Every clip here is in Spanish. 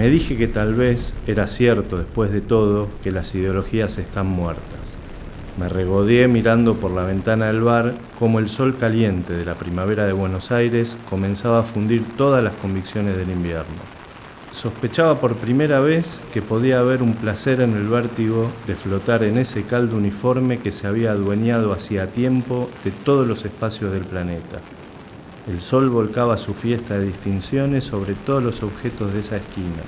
Me dije que tal vez era cierto, después de todo, que las ideologías están muertas. Me regodeé mirando por la ventana del bar cómo el sol caliente de la primavera de Buenos Aires comenzaba a fundir todas las convicciones del invierno. Sospechaba por primera vez que podía haber un placer en el vértigo de flotar en ese caldo uniforme que se había adueñado hacía tiempo de todos los espacios del planeta. El sol volcaba su fiesta de distinciones sobre todos los objetos de esa esquina,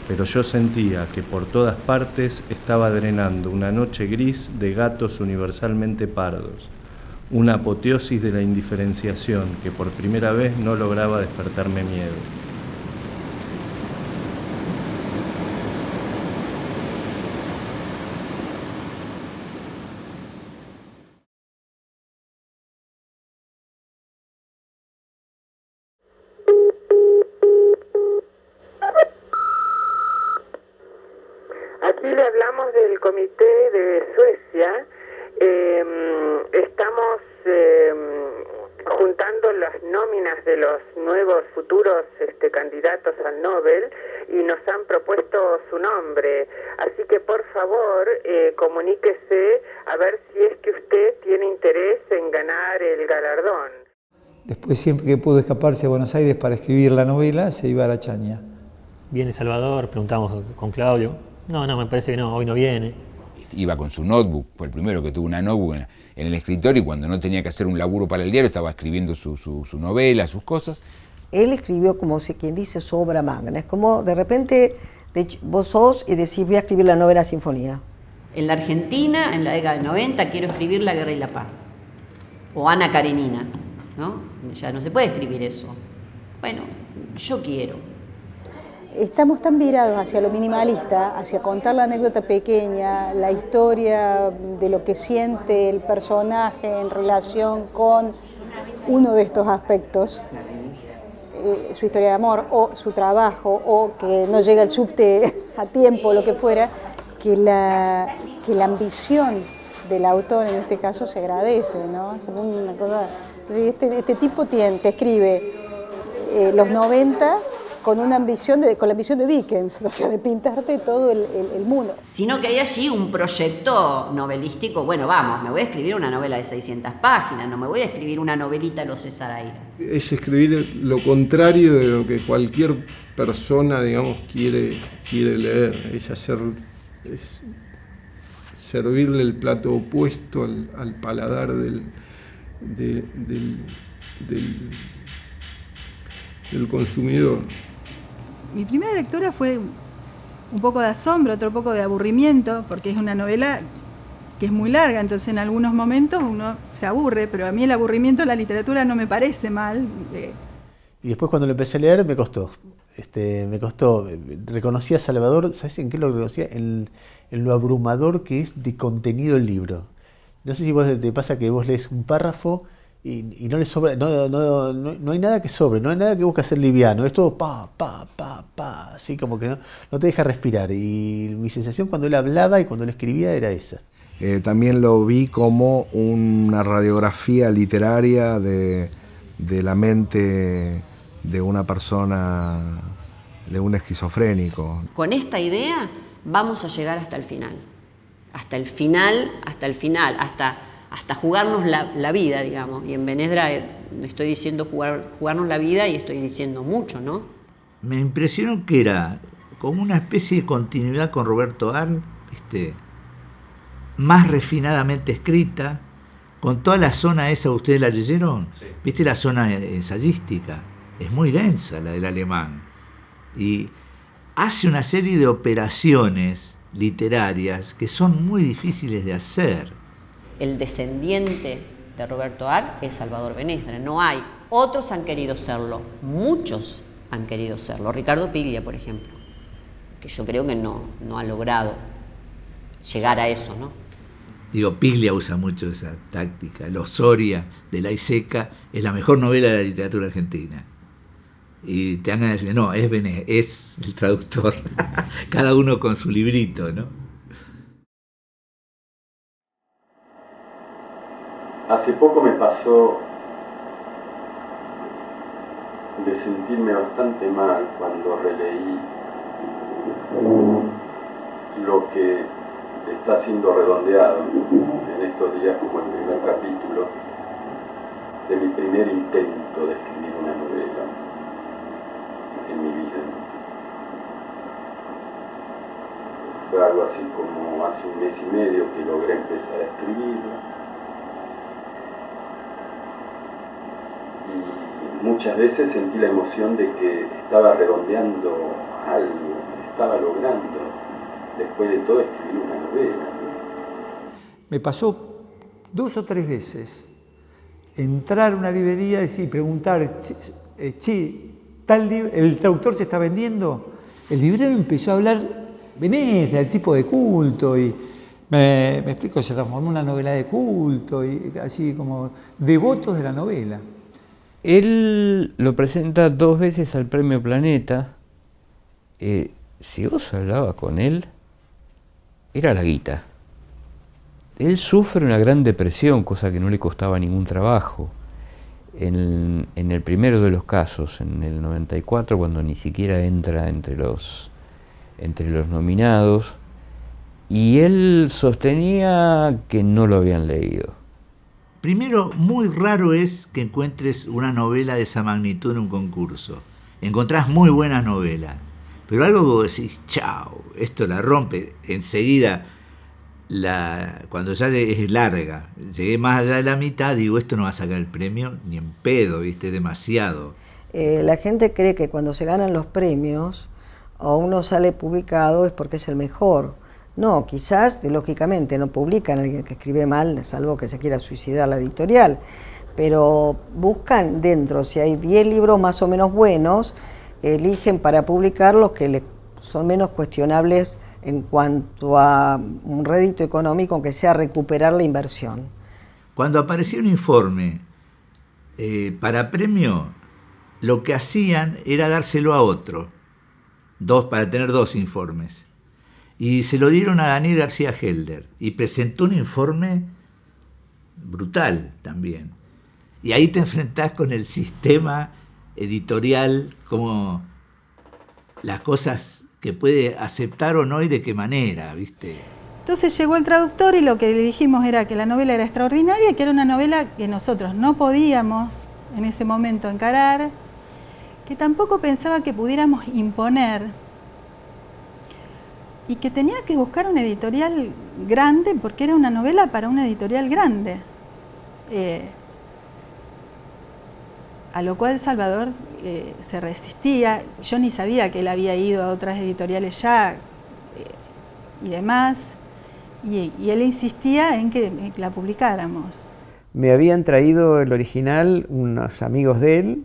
pero yo sentía que por todas partes estaba drenando una noche gris de gatos universalmente pardos, una apoteosis de la indiferenciación que por primera vez no lograba despertarme miedo. Aquí le hablamos del comité de Suecia. Estamos juntando las nóminas de los nuevos futuros candidatos al Nobel y nos han propuesto su nombre. Así que por favor comuníquese a ver si es que usted tiene interés en ganar el galardón. Después, siempre que pudo escaparse a Buenos Aires para escribir la novela, se iba a la Chaña. ¿Viene Salvador? Preguntamos con Claudio. No, me parece que no, hoy no viene. Iba con su notebook, fue el primero que tuvo una notebook en el escritorio, y cuando no tenía que hacer un laburo para el diario estaba escribiendo su novela, sus cosas. Él escribió, como quien dice, su obra magna. Es como de repente vos sos y decís, voy a escribir la novena sinfonía. En la Argentina, en la década del 90, quiero escribir La Guerra y la Paz. O Ana Karenina, ¿no? Ya no se puede escribir eso. Bueno, yo quiero. Estamos tan virados hacia lo minimalista, hacia contar la anécdota pequeña, la historia de lo que siente el personaje en relación con uno de estos aspectos, su historia de amor o su trabajo o que no llega el subte a tiempo, lo que fuera, que la ambición del autor en este caso se agradece, ¿no? Es como una cosa. Este tipo te escribe los 90 con una ambición con la ambición de Dickens, o sea, de pintarte todo el mundo. Sino que hay allí un proyecto novelístico. Bueno, vamos, me voy a escribir una novela de 600 páginas, no me voy a escribir una novelita a los César Aira. Es escribir lo contrario de lo que cualquier persona, digamos, quiere leer. Es servirle el plato opuesto al paladar del consumidor. Mi primera lectura fue un poco de asombro, otro poco de aburrimiento, porque es una novela que es muy larga, entonces en algunos momentos uno se aburre, pero a mí el aburrimiento de la literatura no me parece mal. Y después cuando lo empecé a leer me costó. Reconocí a Salvador, ¿sabes en qué lo reconocía? En lo abrumador que es de contenido el libro. No sé si vos te pasa que vos lees un párrafo y no le sobra, no hay nada que sobre, no hay nada que busque hacer liviano, es todo pa, así como que no te deja respirar. Y mi sensación cuando él hablaba y cuando él escribía era esa. También lo vi como una radiografía literaria de la mente de una persona, de un esquizofrénico. Con esta idea vamos a llegar hasta el final, hasta jugarnos la vida, digamos. Y en Benedra estoy diciendo jugarnos la vida y estoy diciendo mucho, ¿no? Me impresionó que era como una especie de continuidad con Roberto Arlt, más refinadamente escrita, con toda la zona esa. ¿Ustedes la leyeron? Sí. ¿Viste la zona ensayística? Es muy densa la del alemán. Y hace una serie de operaciones literarias que son muy difíciles de hacer. El descendiente de Roberto Arlt es Salvador Benedra, no hay. Otros han querido serlo, muchos han querido serlo. Ricardo Piglia, por ejemplo, que yo creo que no ha logrado llegar a eso, ¿no? Piglia usa mucho esa táctica. Los Soria, de la Iseca, es la mejor novela de la literatura argentina. Y te dan ganas de decir, no, es Benedra, es el traductor. Cada uno con su librito, ¿no? Hace poco me pasó de sentirme bastante mal cuando releí lo que está siendo redondeado en estos días como el primer capítulo de mi primer intento de escribir una novela en mi vida. Fue algo así como hace un mes y medio que logré empezar a escribirla. Y muchas veces sentí la emoción de que estaba redondeando algo, estaba logrando, después de todo, escribir una novela. Me pasó 2 o 3 veces entrar a una librería y preguntar, ¿el traductor se está vendiendo? El librero empezó a hablar Benesra, el tipo de culto, y me explico, se transformó en una novela de culto, y así como devotos de la novela. Él lo presenta 2 veces al Premio Planeta. Si vos hablabas con él, era la guita. Él sufre una gran depresión, cosa que no le costaba ningún trabajo. En el primero de los casos, en el 94, cuando ni siquiera entra entre los nominados, y él sostenía que no lo habían leído. Primero, muy raro es que encuentres una novela de esa magnitud en un concurso. Encontrás muy buenas novelas, pero algo que vos decís, chao, esto la rompe. Enseguida, cuando ya es larga, llegué más allá de la mitad, digo, esto no va a sacar el premio ni en pedo, ¿viste? Demasiado. La gente cree que cuando se ganan los premios, o uno sale publicado es porque es el mejor. No, quizás, lógicamente, no publican a alguien que escribe mal, salvo que se quiera suicidar la editorial, pero buscan dentro, si hay 10 libros más o menos buenos, eligen para publicar los que son menos cuestionables en cuanto a un rédito económico, aunque sea recuperar la inversión. Cuando aparecía un informe para premio, lo que hacían era dárselo a otro, para tener 2 informes. Y se lo dieron a Daniel García Helder, y presentó un informe brutal también. Y ahí te enfrentás con el sistema editorial, como las cosas que puede aceptar o no y de qué manera, ¿viste? Entonces llegó el traductor y lo que le dijimos era que la novela era extraordinaria, que era una novela que nosotros no podíamos en ese momento encarar, que tampoco pensaba que pudiéramos imponer, y que tenía que buscar una editorial grande porque era una novela para una editorial grande. A lo cual Salvador se resistía. Yo ni sabía que él había ido a otras editoriales ya y demás, y él insistía en que la publicáramos. Me habían traído el original unos amigos de él,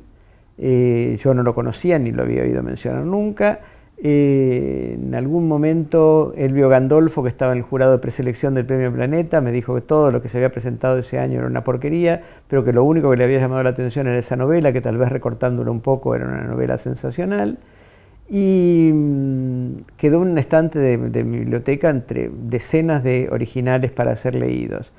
yo no lo conocía ni lo había oído mencionar nunca. En algún momento Elvio Gandolfo, que estaba en el jurado de preselección del Premio Planeta, me dijo que todo lo que se había presentado ese año era una porquería, pero que lo único que le había llamado la atención era esa novela, que tal vez recortándola un poco era una novela sensacional, y quedó en un estante de mi biblioteca entre decenas de originales para ser leídos.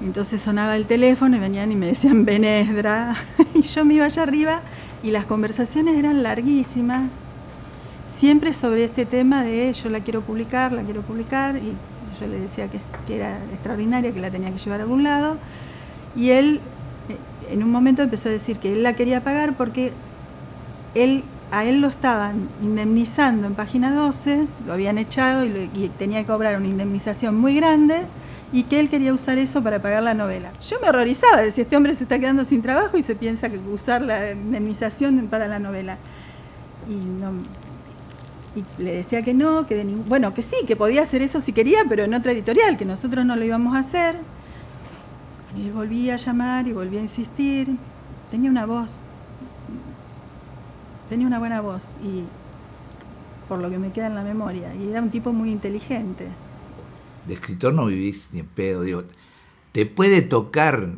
Entonces sonaba el teléfono y venían y me decían Benesdra, y yo me iba allá arriba y las conversaciones eran larguísimas, siempre sobre este tema de yo la quiero publicar, y yo le decía que era extraordinaria, que la tenía que llevar a algún lado, y él en un momento empezó a decir que él la quería pagar porque a él lo estaban indemnizando en Página 12, lo habían echado y tenía que cobrar una indemnización muy grande, y que él quería usar eso para pagar la novela. Yo me horrorizaba, decía, este hombre se está quedando sin trabajo y se piensa que usar la indemnización para la novela. Y le decía que no, que sí, que podía hacer eso si quería, pero en otra editorial, que nosotros no lo íbamos a hacer. Y él volvía a llamar y volvía a insistir. Tenía una buena voz, y por lo que me queda en la memoria, y era un tipo muy inteligente. De escritor no vivís ni en pedo, digo, te puede tocar.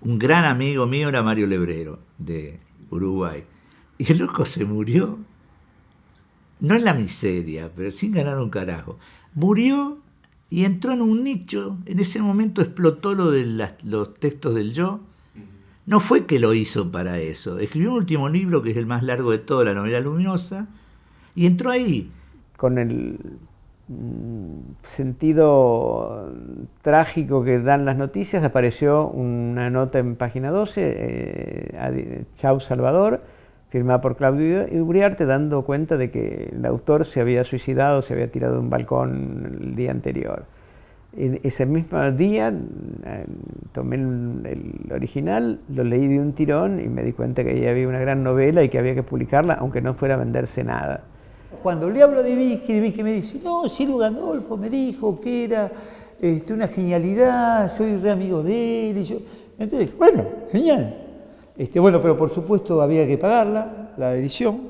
Un gran amigo mío era Mario Lebrero, de Uruguay, y el loco se murió, no en la miseria, pero sin ganar un carajo. Murió y entró en un nicho. En ese momento explotó lo de los textos del yo. No fue que lo hizo para eso. Escribió un último libro, que es el más largo de todo, La novela luminosa, y entró ahí. con el sentido trágico que dan las noticias, apareció una nota en página 12, Chau Salvador, firmada por Claudio Uriarte, dando cuenta de que el autor se había suicidado, se había tirado de un balcón el día anterior. Ese mismo día tomé el original, lo leí de un tirón y me di cuenta que ahí había una gran novela y que había que publicarla, aunque no fuera a venderse nada. Cuando le hablo de Divinsky me dice, no, Silvio Gandolfo me dijo que era una genialidad, soy re amigo de él. Y yo... Entonces, bueno, genial. Bueno, pero por supuesto había que pagarla, la edición.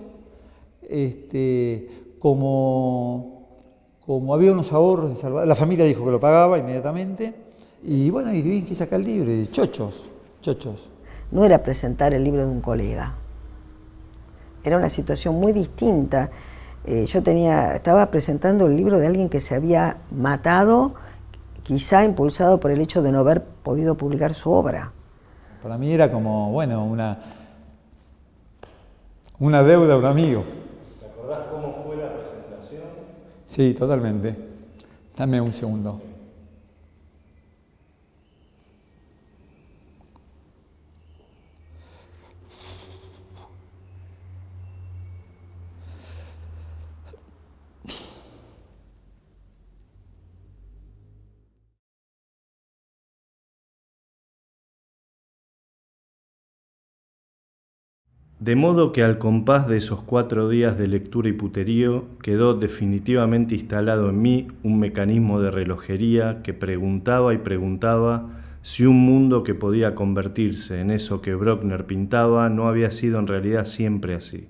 Como había unos ahorros de Salvador, la familia dijo que lo pagaba inmediatamente. Y bueno, y Divinsky saca el libro, y chochos. No era presentar el libro de un colega. Era una situación muy distinta. Estaba presentando el libro de alguien que se había matado, quizá impulsado por el hecho de no haber podido publicar su obra. Para mí era como, bueno, una deuda a un amigo. ¿Te acordás cómo fue la presentación? Sí, totalmente. Dame un segundo. De modo que al compás de esos 4 días de lectura y puterío, quedó definitivamente instalado en mí un mecanismo de relojería que preguntaba y preguntaba si un mundo que podía convertirse en eso que Bruckner pintaba no había sido en realidad siempre así,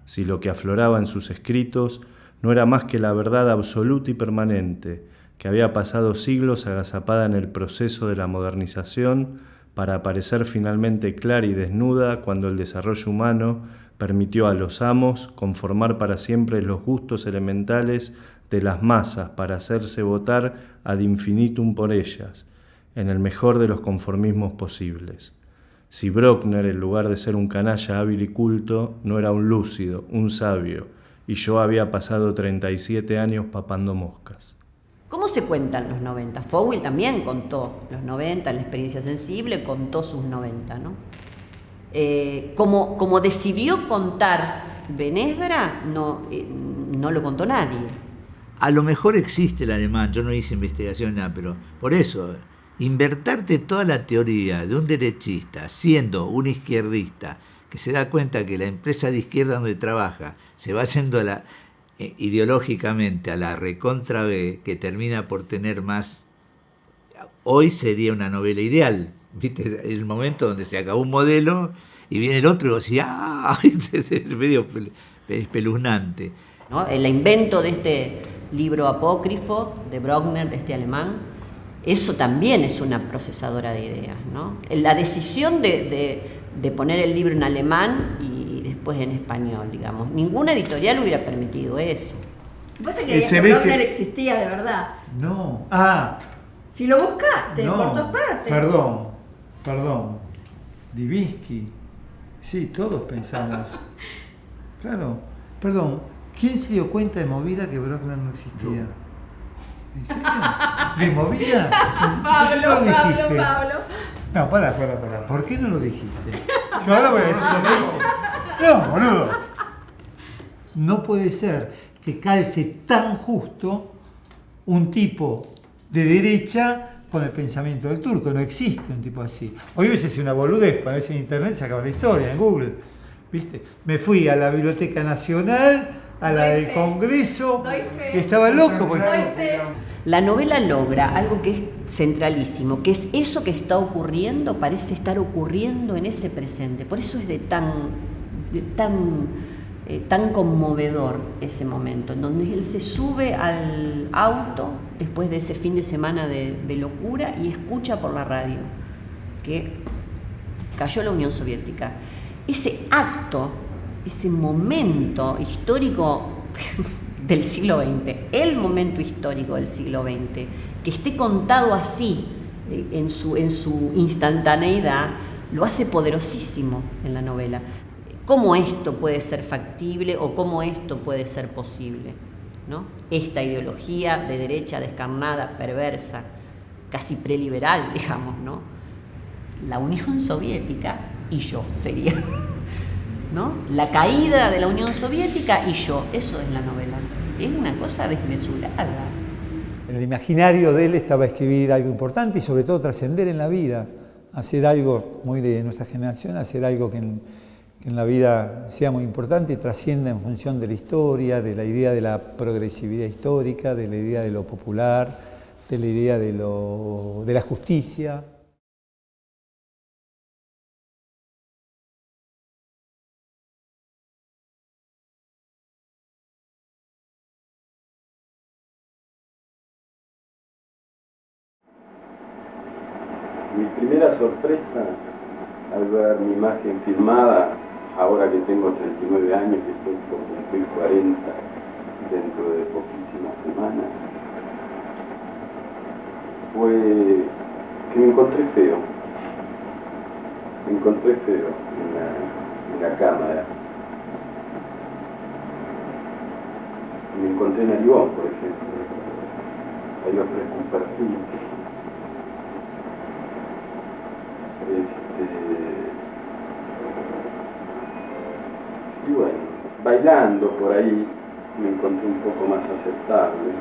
si lo que afloraba en sus escritos no era más que la verdad absoluta y permanente, que había pasado siglos agazapada en el proceso de la modernización para aparecer finalmente clara y desnuda cuando el desarrollo humano permitió a los amos conformar para siempre los gustos elementales de las masas para hacerse votar ad infinitum por ellas, en el mejor de los conformismos posibles. Si Bruckner, en lugar de ser un canalla hábil y culto, no era un lúcido, un sabio, y yo había pasado 37 años papando moscas. ¿Cómo se cuentan los 90? Fowell también contó los 90, la experiencia sensible contó sus 90, ¿no? Como decidió contar Benesdra, no lo contó nadie. A lo mejor existe el alemán, yo no hice investigación nada, pero por eso, invertarte toda la teoría de un derechista siendo un izquierdista que se da cuenta que la empresa de izquierda donde trabaja se va haciendo ideológicamente a la recontra B, que termina por tener más, hoy sería una novela ideal, ¿viste? El momento donde se acabó un modelo y viene el otro y vos decís, ¡ah! Es medio espeluznante, ¿no? El invento de este libro apócrifo de Bruckner, de este alemán, eso también es una procesadora de ideas, ¿no? La decisión de poner el libro en alemán y después en español, digamos. Ninguna editorial hubiera permitido eso. ¿Vos te creías que Bruckner existía de verdad? No. Si lo buscaste por todas partes. Perdón. Divinsky. Sí, todos pensamos. Claro. Perdón. ¿Quién se dio cuenta de movida que Bruckner no existía? ¿En serio? ¿De movida? Pablo. No, pará. ¿Por qué no lo dijiste? Yo ahora voy a decir eso. No, boludo. No puede ser que calce tan justo un tipo de derecha con el pensamiento del turco. No existe un tipo así. Hoy hubiese sido una boludez, para ver si en internet se acaba la historia, en Google. ¿Viste? Me fui a la Biblioteca Nacional, a la del Congreso, y estaba loco. La novela logra algo que es centralísimo, que es eso que está ocurriendo, parece estar ocurriendo en ese presente. Por eso es tan conmovedor ese momento, en donde él se sube al auto después de ese fin de semana de locura y escucha por la radio que cayó la Unión Soviética. Ese acto, ese momento histórico del siglo XX, el momento histórico del siglo XX, que esté contado así, en su instantaneidad, lo hace poderosísimo en la novela. ¿Cómo esto puede ser factible o cómo esto puede ser posible? ¿no? Esta ideología de derecha descarnada, perversa, casi preliberal, digamos, ¿no? La Unión Soviética y yo sería, ¿no? La caída de la Unión Soviética y yo, eso es la novela. Es una cosa desmesurada. En el imaginario de él estaba escribir algo importante y sobre todo trascender en la vida, hacer algo muy de nuestra generación, hacer algo que en la vida sea muy importante y trascienda en función de la historia, de la idea de la progresividad histórica, de la idea de lo popular, de la idea de la justicia. Mi primera sorpresa al ver mi imagen filmada, ahora que tengo 39 años y estoy por cumplir 40 dentro de poquísimas semanas, fue que me encontré feo. Me encontré feo en la cámara. Me encontré en Aribón, por ejemplo. Ahí ofrezco un perfil. Y bueno, bailando por ahí me encontré un poco más aceptable,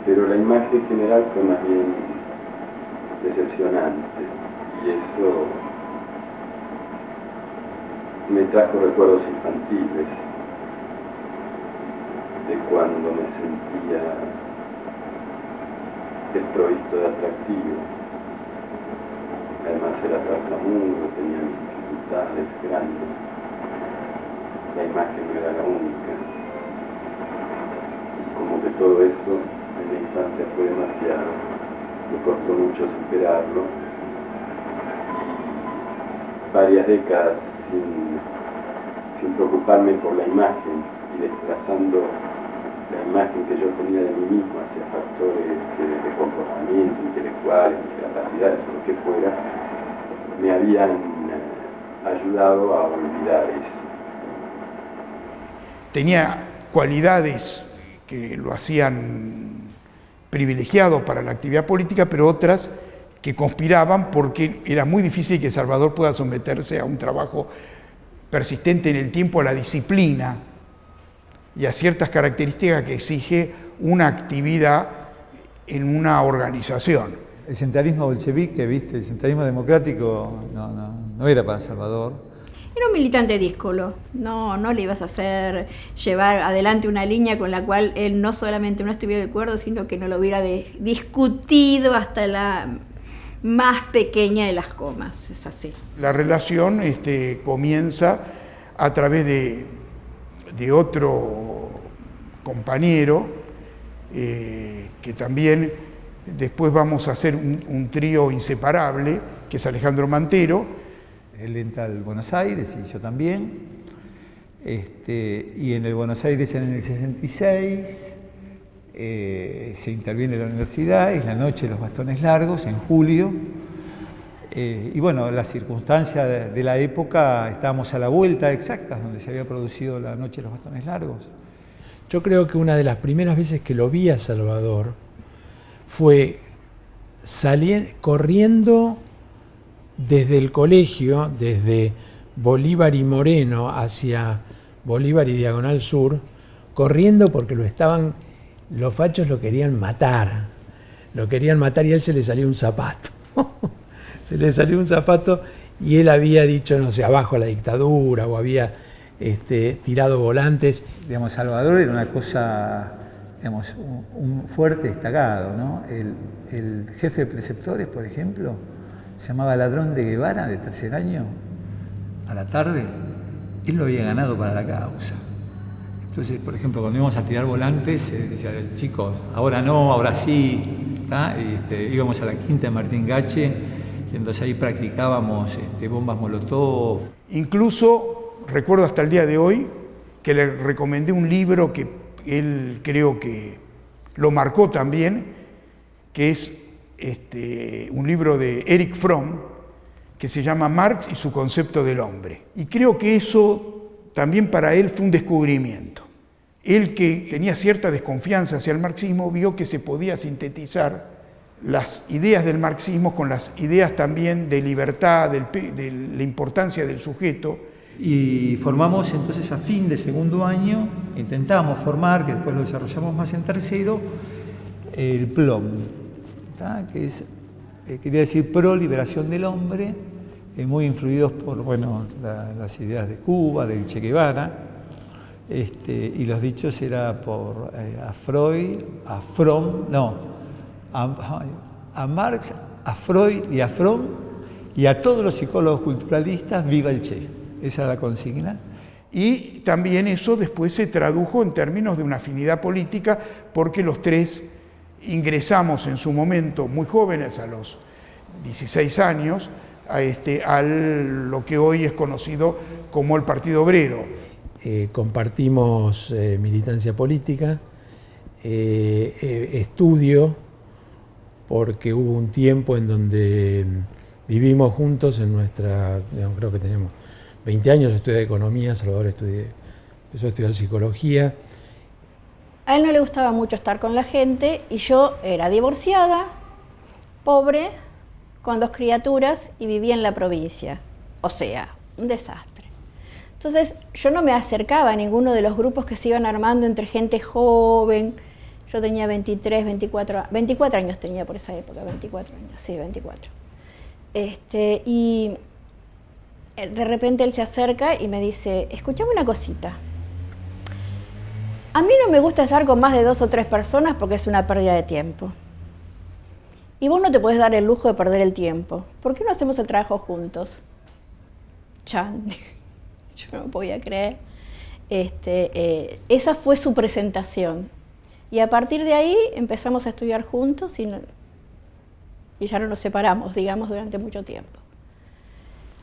pero la imagen general fue más bien decepcionante y eso me trajo recuerdos infantiles de cuando me sentía desprovisto de atractivo. Además era tartamudo, tenía dificultades grandes. La imagen no era la única. Y como que todo eso en la infancia fue demasiado. Me costó mucho superarlo. Varias décadas sin preocuparme por la imagen y desplazando la imagen que yo tenía de mí mismo hacia factores de comportamiento, intelectuales, de capacidades o lo que fuera, me habían ayudado a olvidar eso. Tenía cualidades que lo hacían privilegiado para la actividad política, pero otras que conspiraban porque era muy difícil que Salvador pueda someterse a un trabajo persistente en el tiempo, a la disciplina y a ciertas características que exige una actividad en una organización. El centralismo bolchevique, ¿viste? El centralismo democrático no era para Salvador. Era un militante díscolo, no le ibas a hacer llevar adelante una línea con la cual él no solamente no estuviera de acuerdo, sino que no lo hubiera discutido hasta la más pequeña de las comas, es así. La relación comienza a través de otro compañero que también después vamos a hacer un trío inseparable, que es Alejandro Mantero. Él entra al Buenos Aires y yo también. Y en el Buenos Aires en el 66 se interviene en la universidad, es la noche de los bastones largos, en julio. Y bueno, las circunstancias de la época, estábamos a la vuelta exacta donde se había producido la noche de los bastones largos. Yo creo que una de las primeras veces que lo vi a Salvador fue corriendo desde el colegio, desde Bolívar y Moreno hacia Bolívar y Diagonal Sur, corriendo porque los fachos lo querían matar y a él se le salió un zapato. Se le salió un zapato y él había dicho, no sé, abajo la dictadura, o había tirado volantes. Digamos, Salvador era una cosa, digamos, un fuerte destacado, ¿no? El jefe de preceptores, por ejemplo, se llamaba Ladrón de Guevara, de tercer año, a la tarde, él lo había ganado para la causa. Entonces, por ejemplo, cuando íbamos a tirar volantes, decía, chicos, ahora no, ahora sí, íbamos a la quinta de Martín Gache, y entonces ahí practicábamos bombas molotov. Incluso recuerdo hasta el día de hoy que le recomendé un libro que él creo que lo marcó también, que es un libro de Erich Fromm, que se llama Marx y su concepto del hombre. Y creo que eso también para él fue un descubrimiento. él, que tenía cierta desconfianza hacia el marxismo, vio que se podía sintetizar las ideas del marxismo con las ideas también de libertad, de la importancia del sujeto. Y formamos entonces a fin de segundo año, intentamos formar, que después lo desarrollamos más en tercero, el PLOM, que es, quería decir Pro Liberación del Hombre, muy influidos por las ideas de Cuba, del Che Guevara, y los dichos era por a Freud, a Fromm, a Marx, a Freud y a Fromm, y a todos los psicólogos culturalistas, viva el Che. Esa era la consigna. Y también eso después se tradujo en términos de una afinidad política, porque los tres ingresamos en su momento, muy jóvenes, a los 16 años, a lo que hoy es conocido como el Partido Obrero. Compartimos militancia política, estudio, porque hubo un tiempo en donde vivimos juntos en nuestra, creo que tenemos 20 años, estudié economía, Salvador empezó a estudiar psicología. A él no le gustaba mucho estar con la gente y yo era divorciada, pobre, con 2 criaturas y vivía en la provincia. O sea, un desastre. Entonces yo no me acercaba a ninguno de los grupos que se iban armando entre gente joven. Yo tenía 23, 24 años tenía por esa época, 24 años, sí, 24. Y de repente él se acerca y me dice, escuchame una cosita. A mí no me gusta estar con más de 2 o 3 personas porque es una pérdida de tiempo. Y vos no te podés dar el lujo de perder el tiempo. ¿Por qué no hacemos el trabajo juntos? Chan, yo no podía creer. Esa fue su presentación. Y a partir de ahí empezamos a estudiar juntos y ya no nos separamos, digamos, durante mucho tiempo.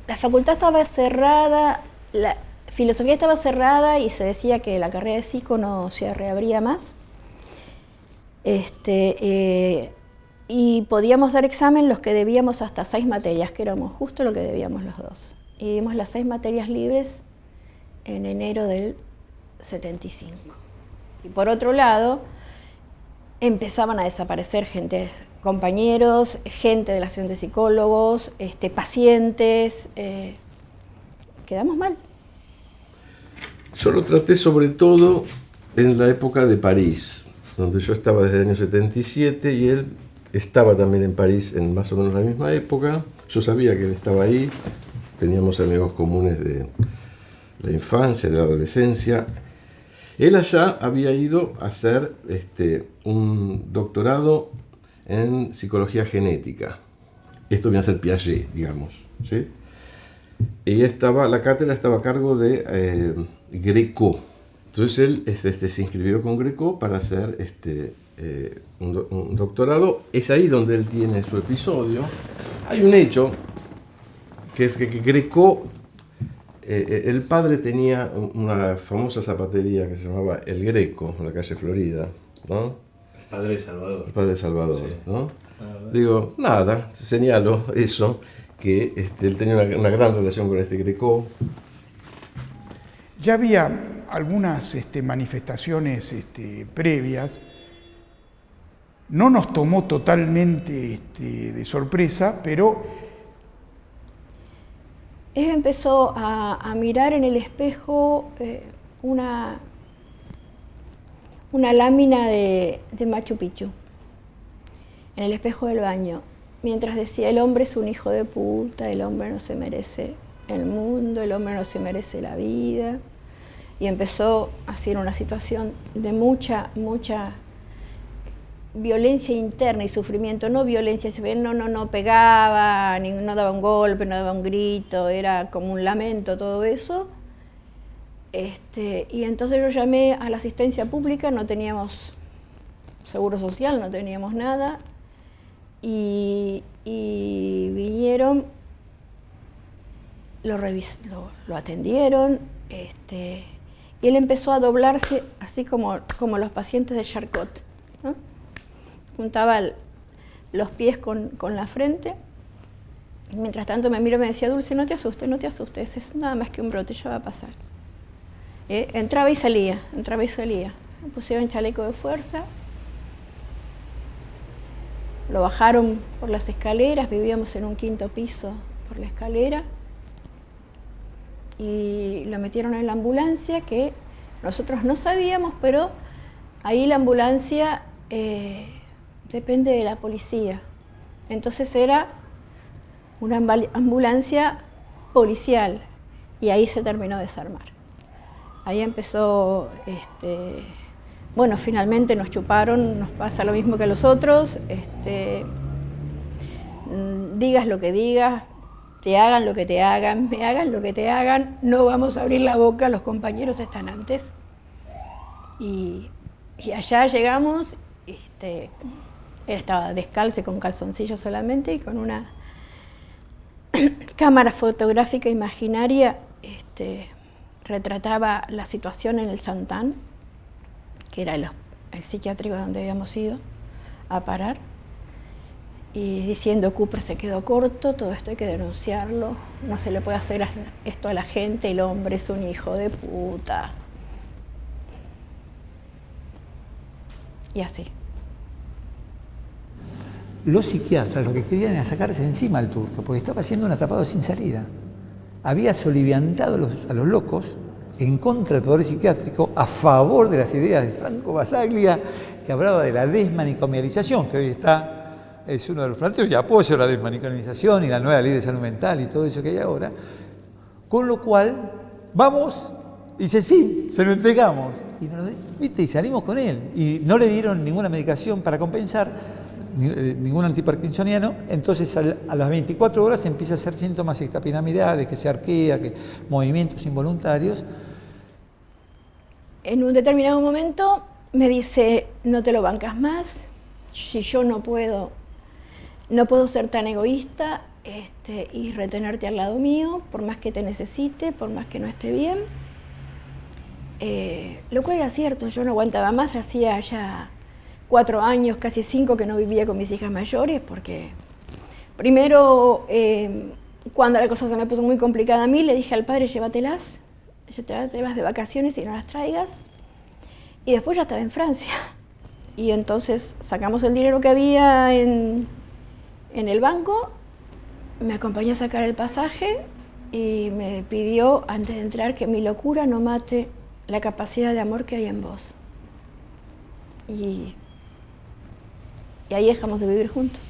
La facultad estaba cerrada, la filosofía estaba cerrada y se decía que la carrera de psico no se reabría más. Y podíamos dar examen los que debíamos hasta 6 materias, que éramos justo lo que debíamos los dos. Y dimos las 6 materias libres en enero del 75. Y por otro lado, empezaban a desaparecer compañeros, gente de la asociación de psicólogos, pacientes. Quedamos mal. Yo lo traté sobre todo en la época de París, donde yo estaba desde el año 77 y él estaba también en París en más o menos la misma época. Yo sabía que él estaba ahí, teníamos amigos comunes de la infancia, de la adolescencia. Él allá había ido a hacer un doctorado en psicología genética. Esto viene a ser Piaget, digamos, ¿sí? Y la cátedra estaba a cargo de Greco. Entonces él se inscribió con Greco para hacer un doctorado. Es ahí donde él tiene su episodio. Hay un hecho, que es que Greco, el padre tenía una famosa zapatería que se llamaba El Greco, en la calle Florida, ¿no? El padre de Salvador. El padre de Salvador, sí. ¿No? Ah, digo, nada, señalo eso, que él tenía una gran relación con Greco. Ya había algunas manifestaciones previas. No nos tomó totalmente de sorpresa, pero Él empezó a mirar en el espejo una lámina de Machu Picchu, en el espejo del baño, mientras decía, el hombre es un hijo de puta, el hombre no se merece el mundo, el hombre no se merece la vida. Y empezó a hacer una situación de mucha violencia interna y sufrimiento, no violencia, no pegaba, no daba un golpe, no daba un grito, era como un lamento todo eso. Y entonces yo llamé a la asistencia pública, no teníamos seguro social, no teníamos nada, y vinieron, lo atendieron, y él empezó a doblarse así como los pacientes de Charcot, ¿no? Juntaba los pies con la frente. Y mientras tanto me miró y me decía, Dulce, no te asustes, es nada más que un brote, ya va a pasar. Entraba y salía, entraba y salía. Me pusieron chaleco de fuerza, lo bajaron por las escaleras, vivíamos en un 5º piso por la escalera, y lo metieron en la ambulancia, que nosotros no sabíamos, pero ahí la ambulancia depende de la policía. Entonces era una ambulancia policial, y ahí se terminó de desarmar. Ahí empezó, bueno, finalmente nos chuparon, nos pasa lo mismo que a los otros, digas lo que digas, te hagan lo que te hagan, me hagan lo que te hagan, no vamos a abrir la boca, los compañeros están antes. Y allá llegamos, él estaba descalzo y con calzoncillos solamente, y con una cámara fotográfica imaginaria retrataba la situación en el Santán, que era el psiquiátrico donde habíamos ido a parar, y diciendo: Cooper se quedó corto, todo esto hay que denunciarlo, no se le puede hacer esto a la gente, el hombre es un hijo de puta. Y así. Los psiquiatras lo que querían era sacarse encima al turco, porque estaba haciendo un atrapado sin salida. Había soliviantado a los locos en contra del poder psiquiátrico, a favor de las ideas de Franco Basaglia, que hablaba de la desmanicomialización, que hoy es uno de los planteos, y apoyo la desmanicomialización y la nueva ley de salud mental y todo eso que hay ahora. Con lo cual, vamos, y dice: sí, se lo entregamos. Y salimos con él. Y no le dieron ninguna medicación para compensar, ningún antiparkinsoniano. Entonces a las 24 horas empieza a hacer síntomas extrapiramidales, que se arquea, que movimientos involuntarios. En un determinado momento me dice: no te lo bancas más, si yo no puedo ser tan egoísta y retenerte al lado mío, por más que te necesite, por más que no esté bien. Lo cual era cierto, yo no aguantaba más, hacía ya 4 años, casi 5, que no vivía con mis hijas mayores, porque primero, cuando la cosa se me puso muy complicada a mí, le dije al padre: llévatelas de vacaciones y no las traigas. Y después ya estaba en Francia. Y entonces sacamos el dinero que había en el banco, me acompañó a sacar el pasaje y me pidió, antes de entrar, que mi locura no mate la capacidad de amor que hay en vos. Y ahí dejamos de vivir juntos.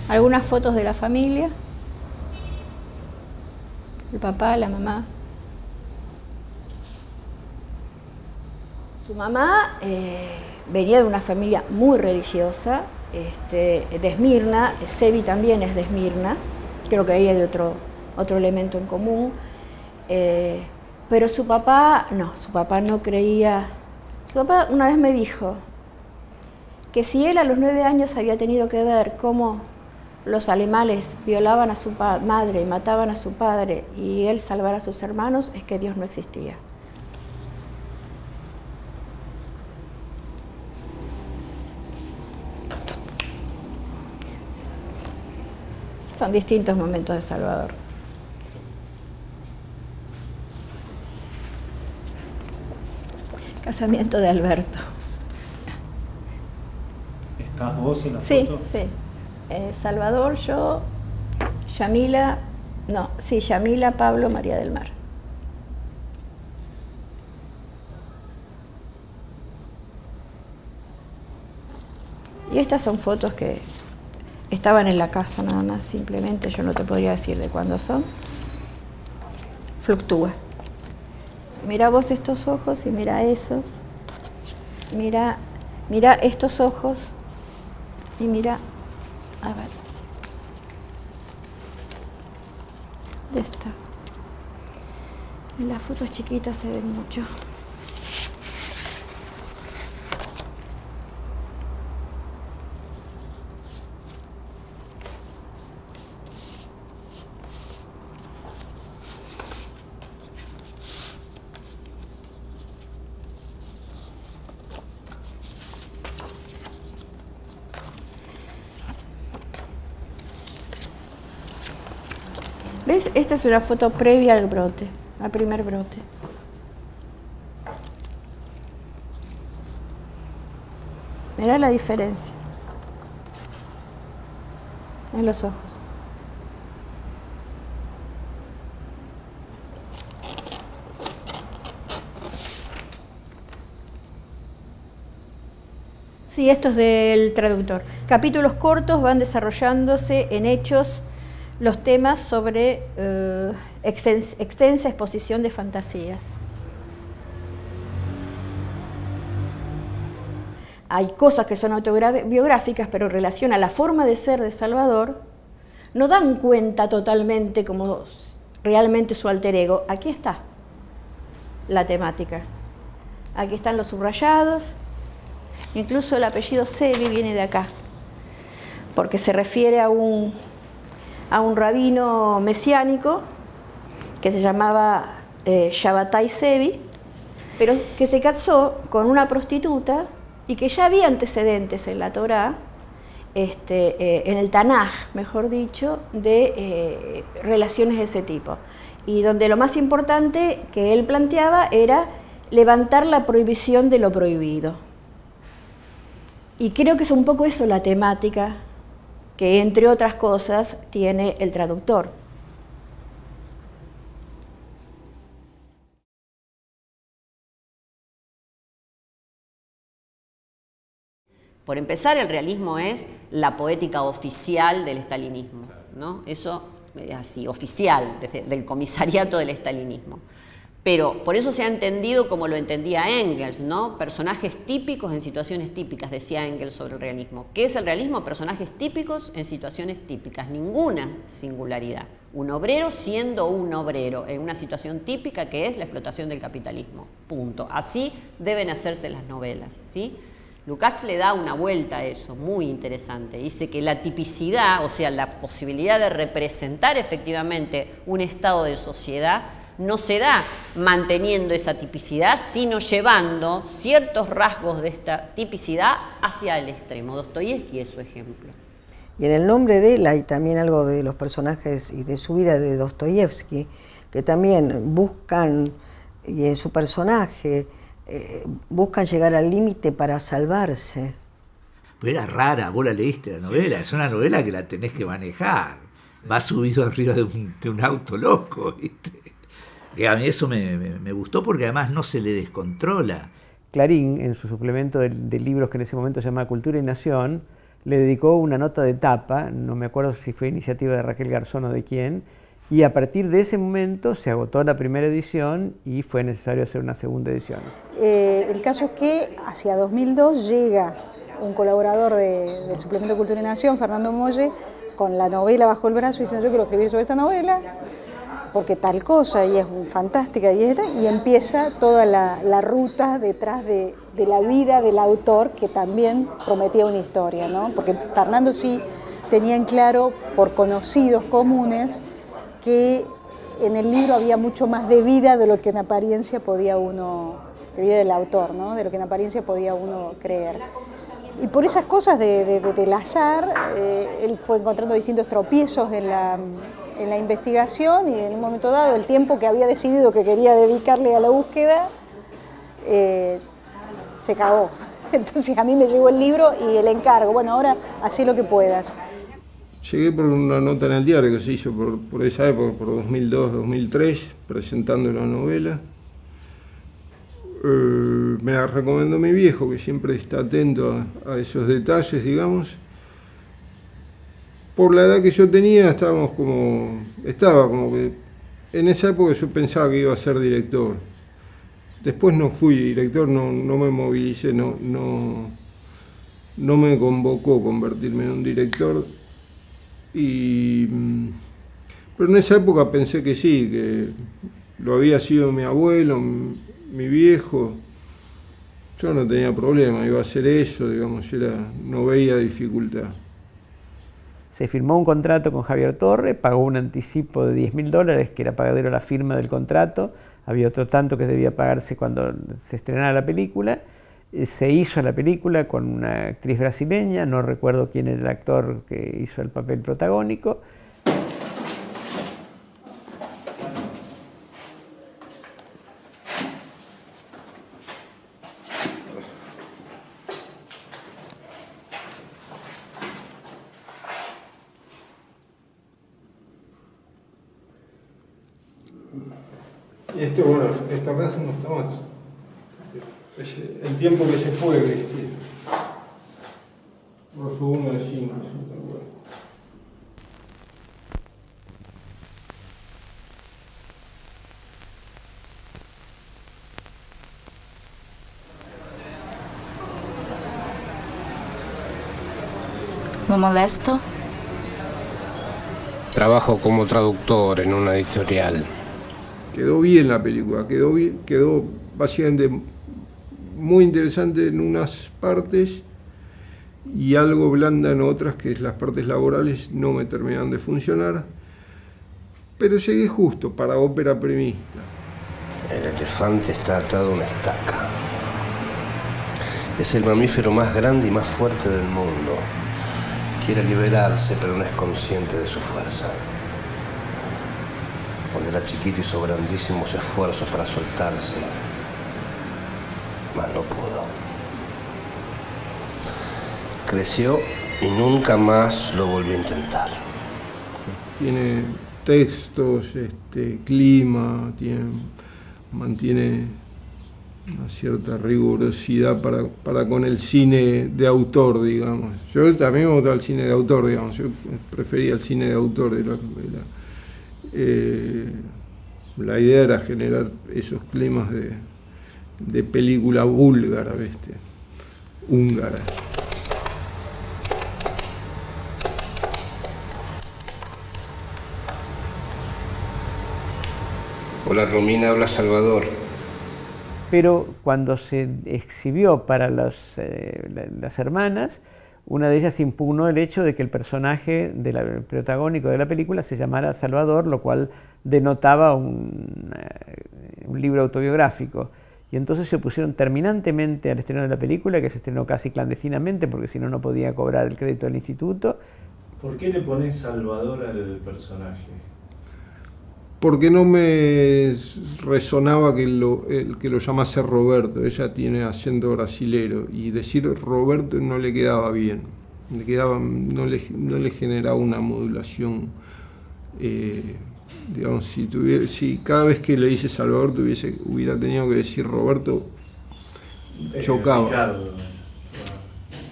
Algunas fotos de la familia, el papá, la mamá. Su mamá venía de una familia muy religiosa, de Esmirna. Sevi también es de Esmirna, creo que ahí hay otro elemento en común. Pero su papá no creía. Su papá una vez me dijo que si él a los 9 años había tenido que ver cómo los alemanes violaban a su madre y mataban a su padre y él salvar a sus hermanos, es que Dios no existía. Son distintos momentos de Salvador. Casamiento de Alberto. ¿Estás vos en la sí, foto? Sí. Salvador, yo, Yamila, Pablo, María del Mar. Y estas son fotos que estaban en la casa nada más, simplemente yo no te podría decir de cuándo son. Fluctúa. Mira vos estos ojos y mira esos. Mira estos ojos y mira, a ver, de esta. En las fotos chiquitas se ven mucho. ¿Ves? Esta es una foto previa al brote, al primer brote. Mirá la diferencia en los ojos. Sí, esto es del traductor. Capítulos cortos van desarrollándose en hechos los temas sobre extensa exposición de fantasías. Hay cosas que son autobiográficas, pero en relación a la forma de ser de Salvador, no dan cuenta totalmente como realmente su alter ego. Aquí está la temática. Aquí están los subrayados. Incluso el apellido Sevi viene de acá, porque se refiere a un rabino mesiánico que se llamaba Shabbatai Sevi, pero que se casó con una prostituta y que ya había antecedentes en la Torá, en el Tanaj, mejor dicho, de relaciones de ese tipo. Y donde lo más importante que él planteaba era levantar la prohibición de lo prohibido. Y creo que es un poco eso la temática que, entre otras cosas, tiene el traductor. Por empezar, el realismo es la poética oficial del estalinismo, ¿no? Eso es así, oficial, del comisariato del estalinismo. Pero por eso se ha entendido como lo entendía Engels, ¿no? Personajes típicos en situaciones típicas, decía Engels sobre el realismo. ¿Qué es el realismo? Personajes típicos en situaciones típicas, ninguna singularidad. Un obrero siendo un obrero en una situación típica que es la explotación del capitalismo. Punto. Así deben hacerse las novelas, ¿sí? Lukács le da una vuelta a eso, muy interesante. Dice que la tipicidad, o sea, la posibilidad de representar efectivamente un estado de sociedad, no se da manteniendo esa tipicidad, sino llevando ciertos rasgos de esta tipicidad hacia el extremo. Dostoyevski es su ejemplo. Y en El nombre de él hay también algo de los personajes y de su vida de Dostoyevski, que también buscan, y en su personaje, buscan llegar al límite para salvarse. Pero era rara, vos la leíste la novela, es una novela que la tenés que manejar. Va subido arriba de un auto loco, ¿viste? Que a mí eso me gustó porque además no se le descontrola. Clarín, en su suplemento de libros que en ese momento se llama Cultura y Nación, le dedicó una nota de tapa, no me acuerdo si fue iniciativa de Raquel Garzón o de quién, y a partir de ese momento se agotó la primera edición y fue necesario hacer una segunda edición. El caso es que hacia 2002 llega un colaborador del suplemento de Cultura y Nación, Fernando Molle, con la novela bajo el brazo y diciendo: yo quiero escribir sobre esta novela porque tal cosa, y es fantástica, y empieza toda la ruta detrás de la vida del autor, que también prometía una historia, ¿no? Porque Fernando sí tenía en claro, por conocidos comunes, que en el libro había mucho más de vida de lo que en apariencia podía uno, de vida del autor, ¿no? De lo que en apariencia podía uno creer. Y por esas cosas del azar, él fue encontrando distintos tropiezos en la investigación, y en un momento dado el tiempo que había decidido que quería dedicarle a la búsqueda se cagó. Entonces a mí me llegó el libro y el encargo: bueno, ahora hacé lo que puedas. Llegué por una nota en el diario que se hizo por esa época, por 2002, 2003, presentando la novela. Me la recomendó mi viejo, que siempre está atento a esos detalles, digamos. Por la edad que yo tenía, estaba como que en esa época yo pensaba que iba a ser director. Después no fui director, no me movilicé, no me convocó convertirme en un director. Pero en esa época pensé que sí, que lo había sido mi abuelo, mi viejo. Yo no tenía problema, iba a hacer eso, digamos, no veía dificultad. Se firmó un contrato con Javier Torre, pagó un anticipo de $10.000, que era pagadero a la firma del contrato. Había otro tanto que debía pagarse cuando se estrenara la película. Se hizo la película con una actriz brasileña, no recuerdo quién era el actor que hizo el papel protagónico. Y esto, bueno, esta casa no está más. Es el tiempo que se fue, ¿viste? Fue 1 de 5, bueno. ¿Lo molesto? Trabajo como traductor en una editorial. Quedó bien la película, quedó básicamente muy interesante en unas partes y algo blanda en otras, que es las partes laborales no me terminaron de funcionar, pero llegué justo para ópera primista. El elefante está atado a una estaca. Es el mamífero más grande y más fuerte del mundo. Quiere liberarse, pero no es consciente de su fuerza. Cuando era chiquito hizo grandísimos esfuerzos para soltarse, mas no pudo. Creció y nunca más lo volvió a intentar. Tiene textos, clima, mantiene una cierta rigurosidad para con el cine de autor, digamos. Yo también me gustaba el cine de autor, digamos. Yo prefería el cine de autor. La idea era generar esos climas de película búlgara, ¿viste? Húngara. Hola Romina, habla Salvador. Pero cuando se exhibió para las hermanas, una de ellas impugnó el hecho de que el personaje protagónico de la película se llamara Salvador, lo cual denotaba un libro autobiográfico. Y entonces se opusieron terminantemente al estreno de la película, que se estrenó casi clandestinamente, porque si no, no podía cobrar el crédito del instituto. ¿Por qué le pones Salvador al personaje? Porque no me resonaba que lo llamase Roberto. Ella tiene acento brasilero y decir Roberto no le quedaba bien. No le generaba una modulación. Digamos, si cada vez que le dice Salvador hubiera tenido que decir Roberto, chocaba.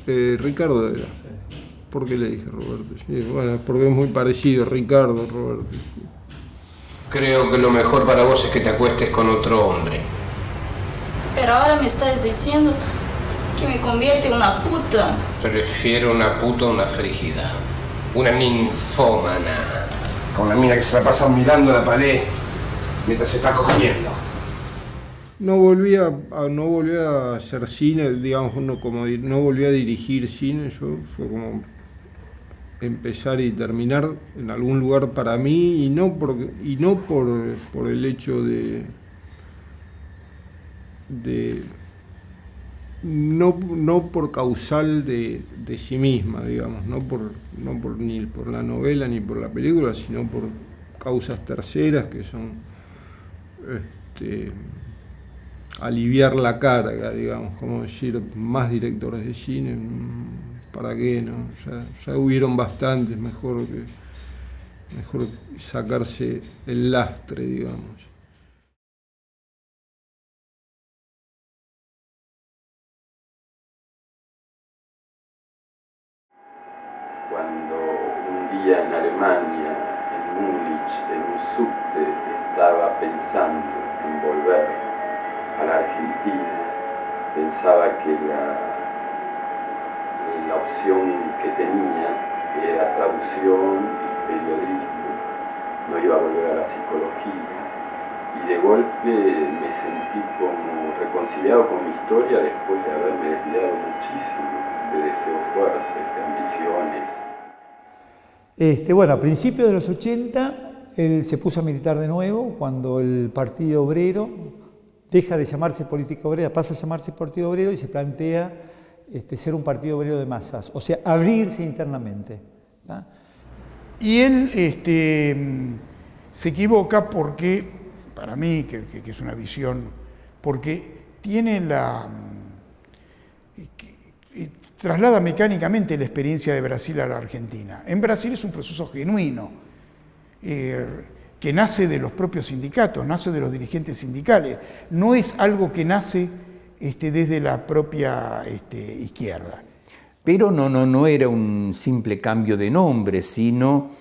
Ricardo era. ¿Por qué le dije Roberto? Sí, bueno, porque es muy parecido, Ricardo, Roberto. Creo que lo mejor para vos es que te acuestes con otro hombre. Pero ahora me estás diciendo que me convierte en una puta. Prefiero una puta a una frígida. Una ninfómana. Una mina que se la pasa mirando la pared mientras se está cogiendo. No volví a hacer cine, digamos, no volví a dirigir cine. Fue como empezar y terminar en algún lugar para mí y no por el hecho no por causal de sí misma, digamos, ni por la novela ni por la película, sino por causas terceras que son aliviar la carga, digamos, como decir, más directores de cine, ¿para qué, no? Ya hubieron bastantes, mejor sacarse el lastre, digamos. Cuando un día en Alemania, en Múnich, en un subte, estaba pensando en volver a la Argentina, pensaba que la opción que tenía era traducción y periodismo, no iba a volver a la psicología, y de golpe me sentí como reconciliado con mi historia después de haberme desviado muchísimo de deseos fuertes, de ambiciones. Bueno, a principios de los 80 él se puso a militar de nuevo cuando el Partido Obrero deja de llamarse Política Obrera, pasa a llamarse Partido Obrero y se plantea ser un partido obrero de masas, o sea, abrirse internamente. ¿tá? Y él se equivoca porque, para mí, que es una visión, porque tiene traslada mecánicamente la experiencia de Brasil a la Argentina. En Brasil es un proceso genuino, que que nace de los propios sindicatos, nace de los dirigentes sindicales, no es algo que nace desde la propia izquierda. Pero no era un simple cambio de nombre, sino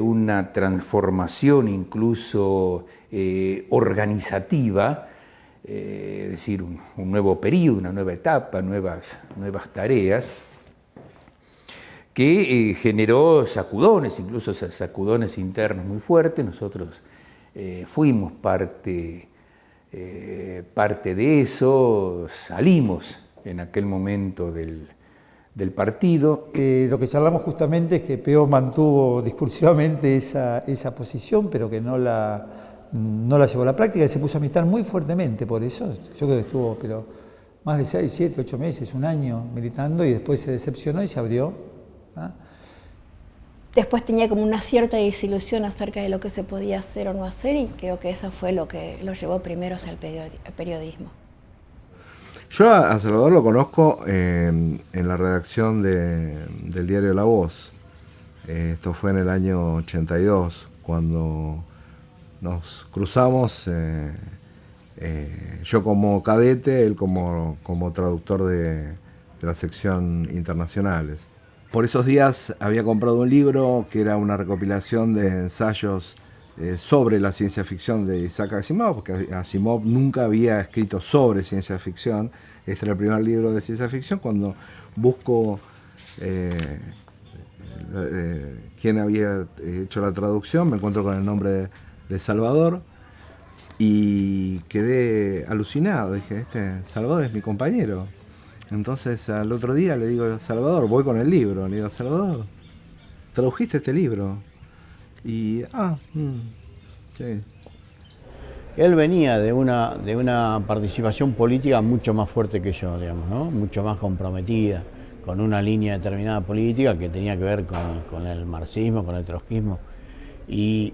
una transformación incluso organizativa, es decir, un nuevo periodo, una nueva etapa, nuevas tareas, que generó sacudones, incluso sacudones internos muy fuertes. Nosotros fuimos parte de eso, salimos en aquel momento del partido. Lo que charlamos justamente es que Peó mantuvo discursivamente esa posición, pero que no la llevó a la práctica, y se puso a militar muy fuertemente por eso. Yo creo que estuvo más de 6, 7, 8 meses, un año militando, y después se decepcionó y se abrió. Después tenía como una cierta desilusión acerca de lo que se podía hacer o no hacer, y creo que eso fue lo que lo llevó primero hacia el periodismo. Yo a Salvador lo conozco en la redacción del diario La Voz. Esto fue en el año 82, cuando nos cruzamos, yo como cadete, él como traductor de la sección internacionales. Por esos días había comprado un libro que era una recopilación de ensayos sobre la ciencia ficción de Isaac Asimov, porque Asimov nunca había escrito sobre ciencia ficción. Este era el primer libro de ciencia ficción. Cuando busco quién había hecho la traducción, me encuentro con el nombre de Salvador y quedé alucinado. Dije, Salvador es mi compañero. Entonces al otro día le digo, Salvador, voy con el libro. Le digo, Salvador, ¿tradujiste este libro? Y, sí. Él venía de una participación política mucho más fuerte que yo, digamos, ¿no? Mucho más comprometida, con una línea determinada política que tenía que ver con el marxismo, con el trotskismo. Y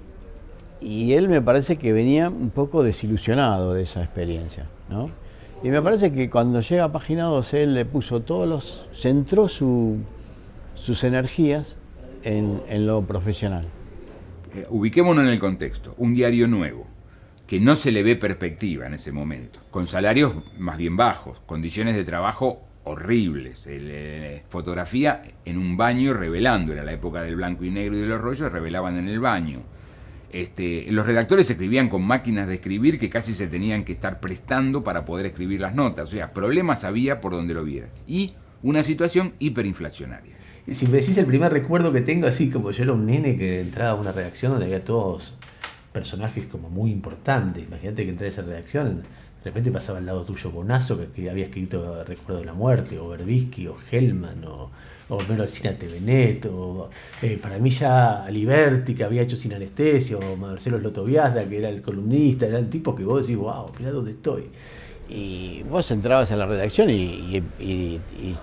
él me parece que venía un poco desilusionado de esa experiencia, ¿no? Y me parece que cuando llega a Página 12, él le puso centró sus energías en lo profesional. Ubiquémonos en el contexto. Un diario nuevo, que no se le ve perspectiva en ese momento, con salarios más bien bajos, condiciones de trabajo horribles, fotografía en un baño revelando, era la época del blanco y negro y de los rollos, revelaban en el baño. Los redactores escribían con máquinas de escribir que casi se tenían que estar prestando para poder escribir las notas, o sea, problemas había por donde lo viera, y una situación hiperinflacionaria. Si me decís el primer recuerdo que tengo, así como yo era un nene que entraba a una redacción donde había todos personajes como muy importantes. Imagínate que entré a esa redacción, de repente pasaba al lado tuyo Bonazo, que había escrito Recuerdo de la Muerte, o Berbisky, o Hellman, o Mero Alcina Tevenet, o para mí ya Aliberti, que había hecho Sin Anestesia, o Marcelo Lotoviazda, que era el columnista. Eran tipos que vos decís, wow, mirá dónde estoy. Y vos entrabas a la redacción y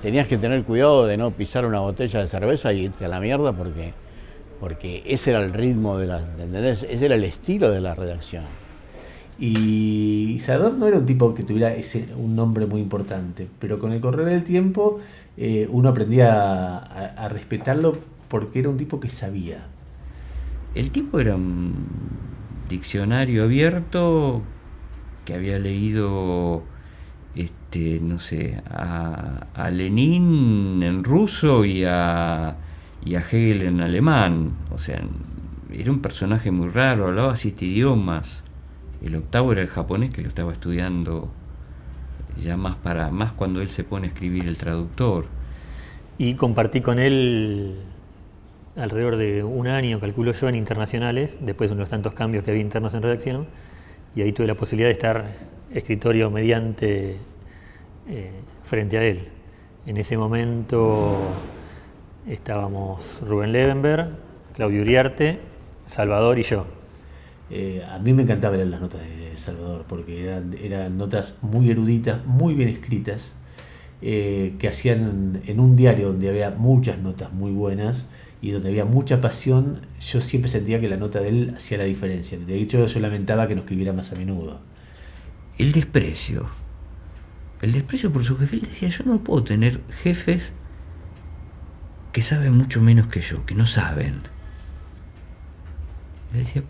tenías que tener cuidado de no pisar una botella de cerveza y irte a la mierda, porque ese era el ritmo ¿entendés? Ese era el estilo de la redacción. Y Salvador no era un tipo que tuviera un nombre muy importante, pero con el correr del tiempo uno aprendía a respetarlo porque era un tipo que sabía. El tipo era un diccionario abierto que había leído, no sé, a Lenin en ruso y a Hegel en alemán. O sea, era un personaje muy raro, hablaba 7 idiomas. El octavo era el japonés, que lo estaba estudiando ya más cuando él se pone a escribir el traductor. Y compartí con él alrededor de un año, calculo yo, en internacionales, después de unos tantos cambios que había internos en redacción, y ahí tuve la posibilidad de estar escritorio mediante frente a él. En ese momento estábamos Rubén Levenberg, Claudio Uriarte, Salvador y yo. A mí me encantaba leer las notas de Salvador porque eran notas muy eruditas, muy bien escritas, que hacían en un diario donde había muchas notas muy buenas y donde había mucha pasión. Yo siempre sentía que la nota de él hacía la diferencia. De hecho, yo lamentaba que no escribiera más a menudo. El desprecio por su jefe. Él decía, yo no puedo tener jefes que saben mucho menos que yo, que no saben. Le decía,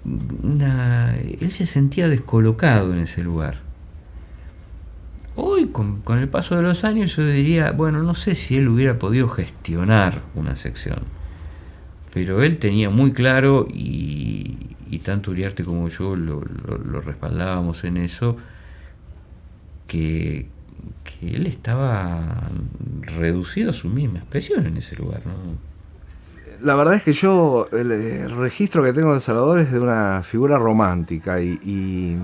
él se sentía descolocado en ese lugar. Hoy, con el paso de los años, yo diría, bueno, no sé si él hubiera podido gestionar una sección, pero él tenía muy claro, y tanto Uriarte como yo lo respaldábamos en eso, que él estaba reducido a su misma expresión en ese lugar, ¿no? La verdad es que yo, el registro que tengo de Salvador es de una figura romántica y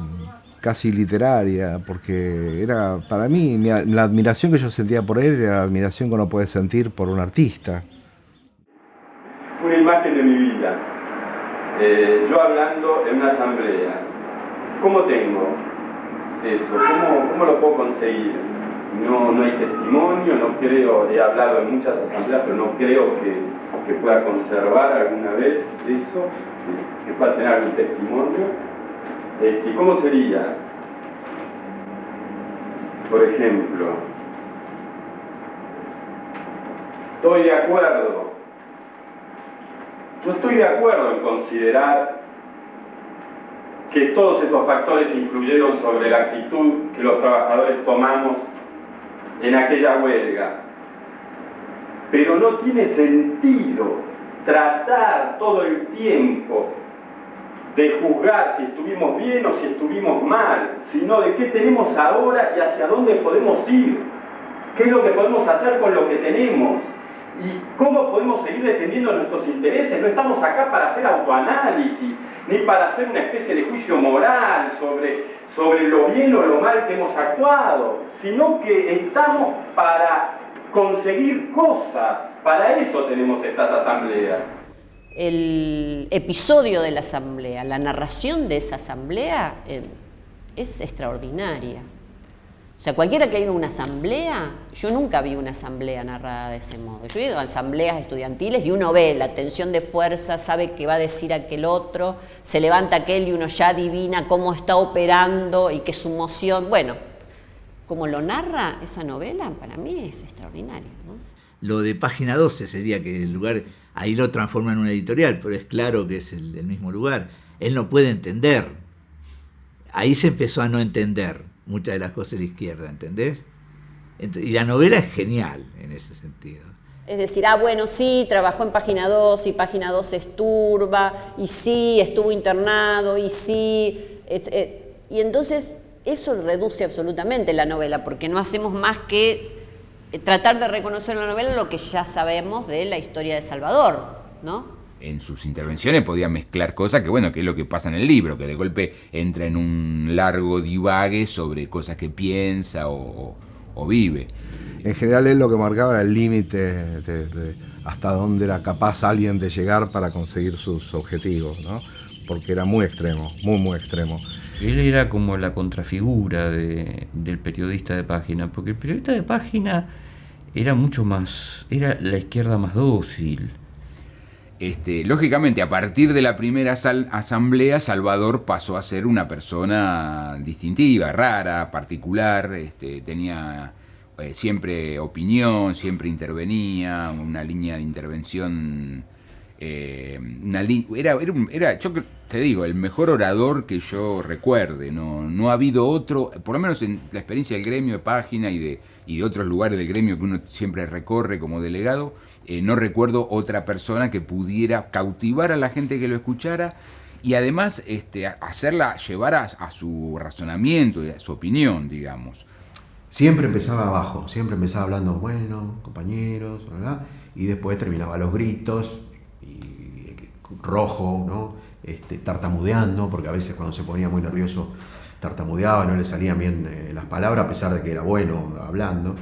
casi literaria, porque era, para mí, la admiración que yo sentía por él era la admiración que uno puede sentir por un artista. Una imagen de mi vida, yo hablando en una asamblea. ¿Cómo tengo eso? ¿Cómo lo puedo conseguir? No hay testimonio, no creo, he hablado en muchas asambleas, pero no creo que pueda conservar alguna vez eso, que pueda tener algún testimonio. ¿Cómo sería? Por ejemplo, estoy de acuerdo. Yo estoy de acuerdo en considerar que todos esos factores influyeron sobre la actitud que los trabajadores tomamos en aquella huelga. Pero no tiene sentido tratar todo el tiempo de juzgar si estuvimos bien o si estuvimos mal, sino de qué tenemos ahora y hacia dónde podemos ir, qué es lo que podemos hacer con lo que tenemos y cómo podemos seguir defendiendo nuestros intereses. No estamos acá para hacer autoanálisis, ni para hacer una especie de juicio moral sobre lo bien o lo mal que hemos actuado, sino que estamos para conseguir cosas. Para eso tenemos estas asambleas. El episodio de la asamblea, la narración de esa asamblea es extraordinaria. O sea, cualquiera que ha ido a una asamblea, yo nunca vi una asamblea narrada de ese modo. Yo he ido a asambleas estudiantiles y uno ve la tensión de fuerza, sabe que va a decir aquel otro, se levanta aquel y uno ya adivina cómo está operando y que su moción, bueno, como lo narra esa novela, para mí es extraordinario, ¿no? Lo de Página 12 sería que el lugar, ahí lo transforma en una editorial, pero es claro que es el mismo lugar. Él no puede entender. Ahí se empezó a no entender muchas de las cosas de la izquierda, ¿entendés? Y la novela es genial en ese sentido. Es decir, bueno, sí, trabajó en Página 12 y Página 12 es turba, y sí, estuvo internado, y sí. Y entonces eso reduce absolutamente la novela, porque no hacemos más que tratar de reconocer en la novela lo que ya sabemos de la historia de Salvador, ¿no? En sus intervenciones podía mezclar cosas que, bueno, que es lo que pasa en el libro, que de golpe entra en un largo divague sobre cosas que piensa o vive. En general él lo que marcaba era el límite de hasta dónde era capaz alguien de llegar para conseguir sus objetivos, ¿no? Porque era muy extremo, muy extremo. Él era como la contrafigura del periodista de página, porque el periodista de página era mucho más, era la izquierda más dócil. Lógicamente, a partir de la primera asamblea, Salvador pasó a ser una persona distintiva, rara, particular, tenía siempre opinión, siempre intervenía, una línea de intervención, era yo te digo, el mejor orador que yo recuerde. No ha habido otro, por lo menos en la experiencia del gremio de página y de otros lugares del gremio que uno siempre recorre como delegado. No recuerdo otra persona que pudiera cautivar a la gente que lo escuchara y además hacerla llevar a su razonamiento, a su opinión, digamos. Siempre empezaba abajo, siempre empezaba hablando, bueno, compañeros, ¿verdad? Y después terminaba a los gritos, y rojo, ¿no? Tartamudeando, porque a veces cuando se ponía muy nervioso tartamudeaba, no le salían bien las palabras, a pesar de que era bueno hablando.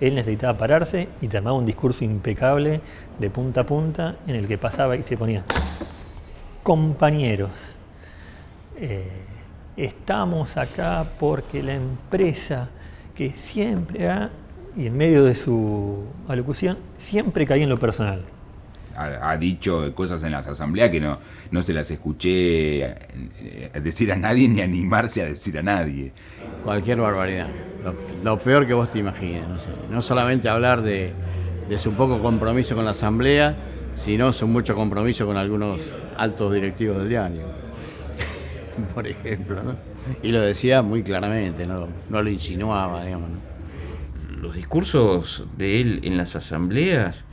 Él necesitaba pararse y te armaba un discurso impecable de punta a punta en el que pasaba y se ponía: compañeros, estamos acá porque la empresa que siempre y en medio de su alocución siempre caía en lo personal. Ha dicho cosas en las asambleas que no se las escuché decir a nadie ni animarse a decir a nadie. Cualquier barbaridad, lo peor que vos te imagines. No solamente hablar de su poco compromiso con la asamblea, sino su mucho compromiso con algunos altos directivos del diario. por ejemplo, ¿no? Y lo decía muy claramente, no lo insinuaba, digamos, ¿no? Los discursos de él en las asambleas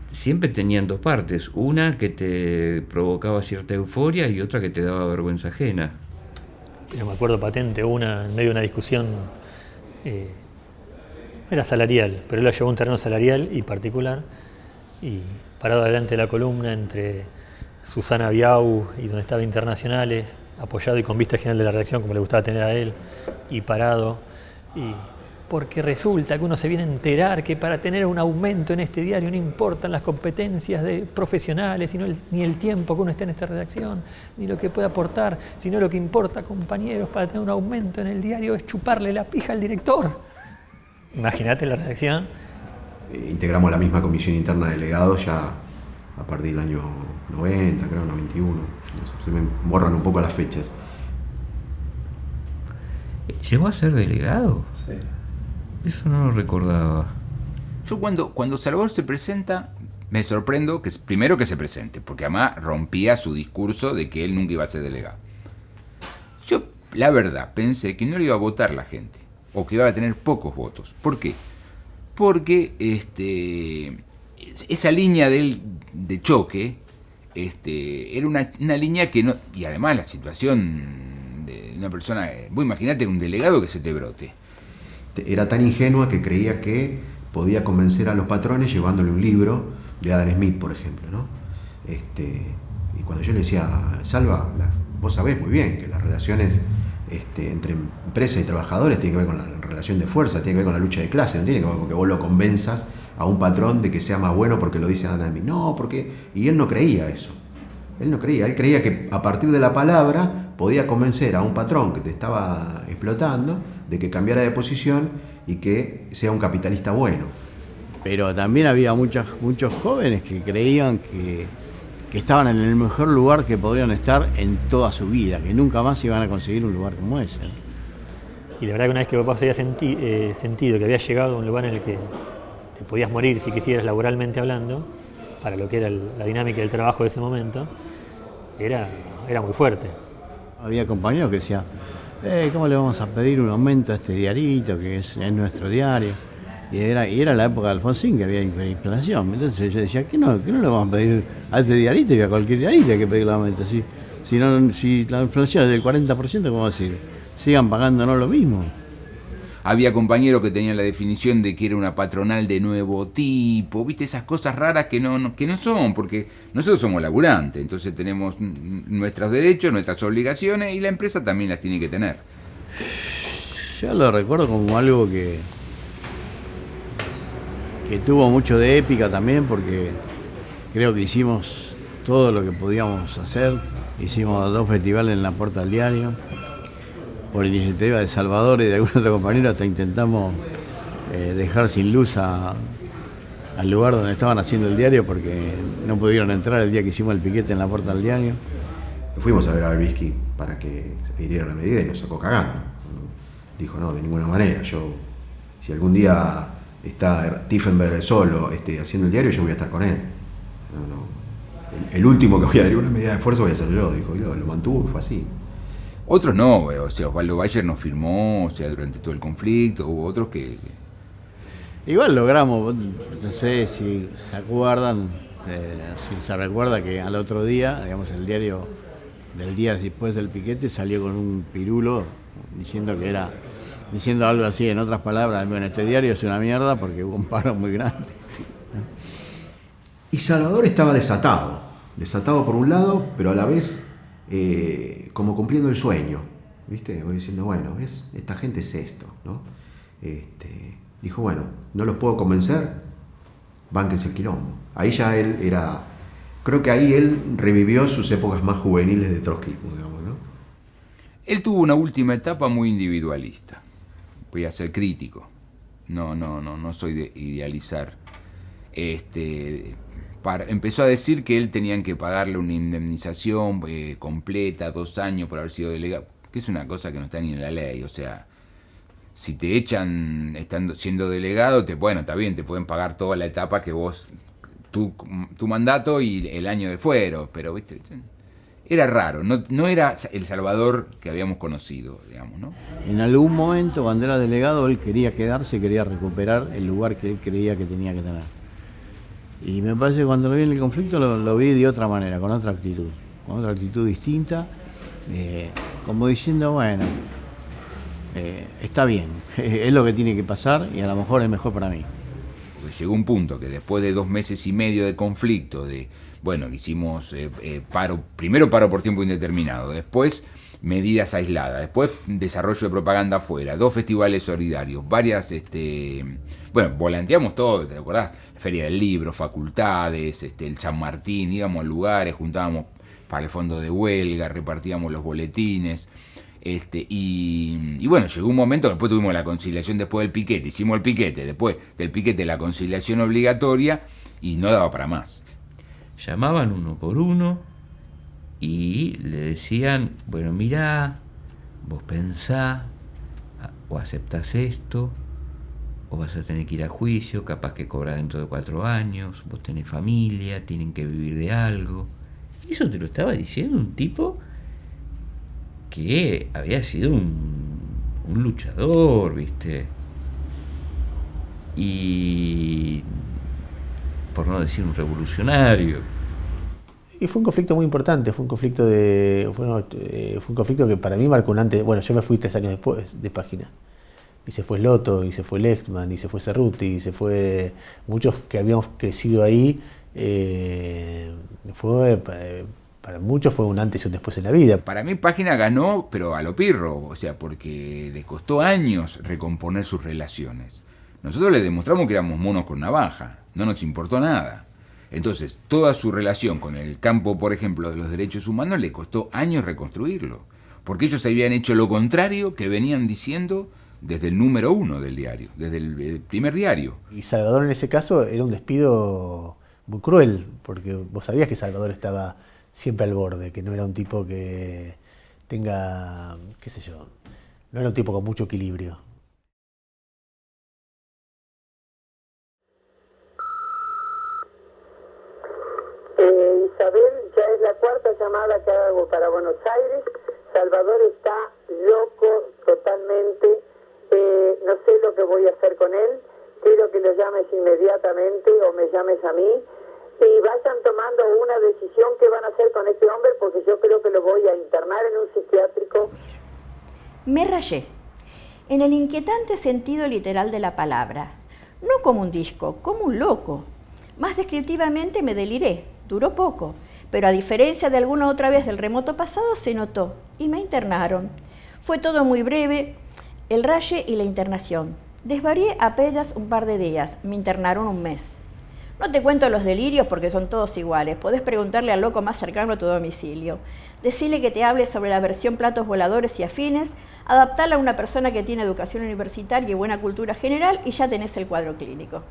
siempre tenían dos partes, una que te provocaba cierta euforia y otra que te daba vergüenza ajena. Pero me acuerdo patente, una en medio de una discusión, era salarial, pero él lo llevó a un terreno salarial y particular, y parado delante de la columna entre Susana Biau y donde estaba Internacionales, apoyado y con vista general de la redacción como le gustaba tener a él, y parado, y porque resulta que uno se viene a enterar que para tener un aumento en este diario no importan las competencias de profesionales, ni el tiempo que uno esté en esta redacción, ni lo que puede aportar, sino lo que importa, compañeros, para tener un aumento en el diario es chuparle la pija al director. Imagínate la redacción. Integramos la misma comisión interna de delegados ya a partir del año 90, creo, 91. Se me borran un poco las fechas. ¿Llegó a ser delegado? Sí. Eso no lo recordaba. Yo cuando Salvador se presenta, me sorprendo primero que se presente, porque además rompía su discurso de que él nunca iba a ser delegado. Yo, la verdad, pensé que no le iba a votar la gente, o que iba a tener pocos votos. ¿Por qué? Porque esa línea de choque era una línea que no... Y además la situación de una persona... Vos imaginate un delegado que se te brote. Era tan ingenua que creía que podía convencer a los patrones llevándole un libro de Adam Smith, por ejemplo, ¿no? Y cuando yo le decía, Salva, vos sabés muy bien que las relaciones entre empresa y trabajadores tienen que ver con la relación de fuerza, tiene que ver con la lucha de clase, no tiene que ver con que vos lo convenzas a un patrón de que sea más bueno porque lo dice Adam Smith. No, porque... Y él no creía eso. Él creía que a partir de la palabra podía convencer a un patrón que te estaba explotando de que cambiara de posición y que sea un capitalista bueno. Pero también había muchos jóvenes que creían que estaban en el mejor lugar que podrían estar en toda su vida, que nunca más iban a conseguir un lugar como ese. Y la verdad que una vez que vos habías sentido que habías llegado a un lugar en el que te podías morir si quisieras laboralmente hablando, para lo que era la dinámica del trabajo de ese momento, era muy fuerte. Había compañeros que decían, ¿cómo le vamos a pedir un aumento a este diarito que es nuestro diario? Y era la época de Alfonsín que había inflación. Entonces yo decía, ¿qué no le vamos a pedir a este diarito y a cualquier diarito hay que pedirle aumento? Si la inflación es del 40%, ¿cómo decir? Sigan pagándonos lo mismo. Había compañeros que tenían la definición de que era una patronal de nuevo tipo, viste, esas cosas raras que no son, porque nosotros somos laburantes, entonces tenemos nuestros derechos, nuestras obligaciones y la empresa también las tiene que tener. Yo lo recuerdo como algo que tuvo mucho de épica también, porque creo que hicimos todo lo que podíamos hacer. Hicimos 2 festivales en la Puerta del Diario. Por iniciativa de Salvador y de algún otro compañero hasta intentamos dejar sin luz al lugar donde estaban haciendo el diario porque no pudieron entrar el día que hicimos el piquete en la Puerta del Diario. Fuimos a ver a Berbisky para que se hiriera la medida y nos sacó cagando. Dijo, no, de ninguna manera. Si algún día está Tiefenberg solo haciendo el diario, yo voy a estar con él. El último que voy a dar una medida de fuerza voy a ser yo, dijo, y lo mantuvo y fue así. Otros no, o sea, Osvaldo Bayer no firmó, o sea, durante todo el conflicto, hubo otros que... Igual logramos, no sé si se acuerdan, si se recuerda que al otro día, digamos, el diario del día después del piquete salió con un pirulo diciendo algo así, en otras palabras, bueno, este diario es una mierda porque hubo un paro muy grande. Y Salvador estaba desatado por un lado, pero a la vez como cumpliendo el sueño, ¿viste? Voy diciendo, bueno, esta gente es esto, ¿no? Dijo, bueno, no los puedo convencer, bánquense el quilombo. Ahí ya él era, creo que ahí él revivió sus épocas más juveniles de trotskismo, digamos, ¿no? Él tuvo una última etapa muy individualista. Voy a ser crítico. No soy de idealizar. Empezó a decir que él tenían que pagarle una indemnización completa, 2 años por haber sido delegado, que es una cosa que no está ni en la ley. O sea, si te echan siendo delegado, está bien, te pueden pagar toda la etapa que vos, tu mandato y el año de fuero, pero ¿viste? era raro, no era el Salvador que habíamos conocido, digamos, ¿no? En algún momento, cuando era delegado, él quería quedarse, quería recuperar el lugar que él creía que tenía que tener. Y me parece que cuando lo vi en el conflicto lo vi de otra manera, con otra actitud distinta, como diciendo, bueno, está bien, es lo que tiene que pasar y a lo mejor es mejor para mí. Porque llegó un punto que después de 2 meses y medio de conflicto, hicimos primero paro por tiempo indeterminado, después medidas aisladas, después desarrollo de propaganda afuera, 2 festivales solidarios, varias, volanteamos todo, ¿te acordás? La Feria del Libro, facultades, el San Martín, íbamos a lugares, juntábamos para el fondo de huelga, repartíamos los boletines, y bueno, llegó un momento, después tuvimos la conciliación después del piquete, hicimos el piquete, después del piquete la conciliación obligatoria, y no daba para más. Llamaban uno por uno y le decían, bueno, mirá, vos pensá, o aceptás esto, o vas a tener que ir a juicio, capaz que cobras dentro de 4 años, vos tenés familia, tienen que vivir de algo. Y eso te lo estaba diciendo un tipo que había sido un luchador, ¿viste? Y por no decir un revolucionario. Y fue un conflicto muy importante, fue un conflicto que para mí marcó un antes. Bueno, yo me fui 3 años después de Página. Y se fue Loto, y se fue Lechman, y se fue Cerruti, y se fue muchos que habíamos crecido ahí. Para muchos fue un antes y un después en la vida. Para mí Página ganó, pero a lo pirro, o sea, porque le costó años recomponer sus relaciones. Nosotros le demostramos que éramos monos con navaja, no nos importó nada. Entonces, toda su relación con el campo, por ejemplo, de los derechos humanos, le costó años reconstruirlo. Porque ellos habían hecho lo contrario que venían diciendo desde el número 1 del diario, desde el primer diario. Y Salvador en ese caso era un despido muy cruel, porque vos sabías que Salvador estaba siempre al borde, que no era un tipo que tenga, qué sé yo, no era un tipo con mucho equilibrio. Isabel, ya es la 4ª llamada que hago para Buenos Aires. Salvador está loco totalmente. No sé lo que voy a hacer con él. Quiero que lo llames inmediatamente o me llames a mí y vayan tomando una decisión que van a hacer con este hombre, porque yo creo que lo voy a internar en un psiquiátrico. Me rayé, en el inquietante sentido literal de la palabra. No como un disco, como un loco. Más descriptivamente me deliré. Duró poco, pero a diferencia de alguna otra vez del remoto pasado, se notó y me internaron. Fue todo muy breve, el raye y la internación. Desvarié apenas un par de días, me internaron 1 mes. No te cuento los delirios porque son todos iguales. Podés preguntarle al loco más cercano a tu domicilio. Decirle que te hable sobre la versión platos voladores y afines, adaptarla a una persona que tiene educación universitaria y buena cultura general y ya tenés el cuadro clínico.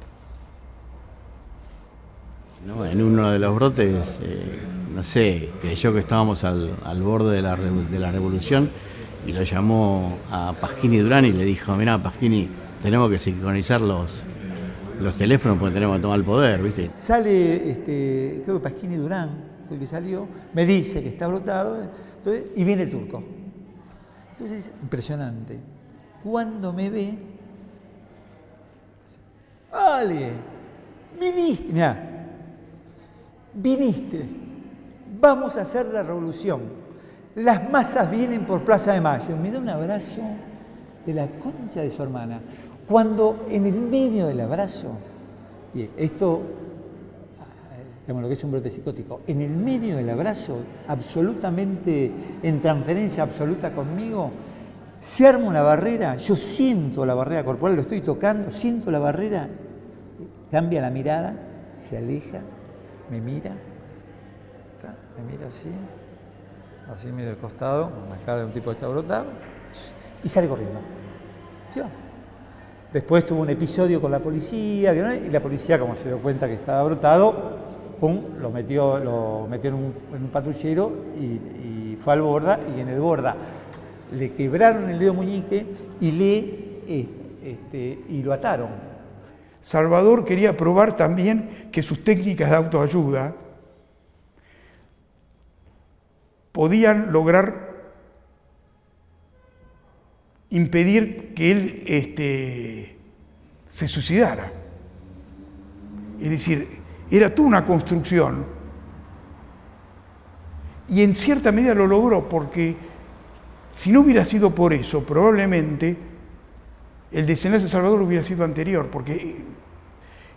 No, en uno de los brotes, no sé, creyó que estábamos al borde de la revolución y lo llamó a Pasquini Durán y le dijo, mirá, Pasquini, tenemos que sincronizar los teléfonos porque tenemos que tomar el poder, ¿viste? Sale, creo que Pasquini Durán, el que salió, me dice que está brotado, entonces, y viene el turco. Entonces, impresionante. Cuando me ve, vale, viniste, mirá, viniste, vamos a hacer la revolución. Las masas vienen por Plaza de Mayo. Me da un abrazo de la concha de su hermana. Cuando en el medio del abrazo, y esto, digamos lo que es un brote psicótico, en el medio del abrazo, absolutamente en transferencia absoluta conmigo, se arma una barrera, yo siento la barrera corporal, lo estoy tocando, siento la barrera, cambia la mirada, se aleja, me mira así mira al costado, con la cara de un tipo que está brotado, y sale corriendo. Se va. Después tuvo un episodio con la policía, y la policía, como se dio cuenta que estaba brotado, pum, lo metió en un patrullero y fue al Borda, y en el Borda le quebraron el dedo muñeque y lo ataron. Salvador quería probar también que sus técnicas de autoayuda podían lograr impedir que él se suicidara. Es decir, era toda una construcción y en cierta medida lo logró, porque si no hubiera sido por eso, probablemente el desenlace de Salvador hubiera sido anterior, porque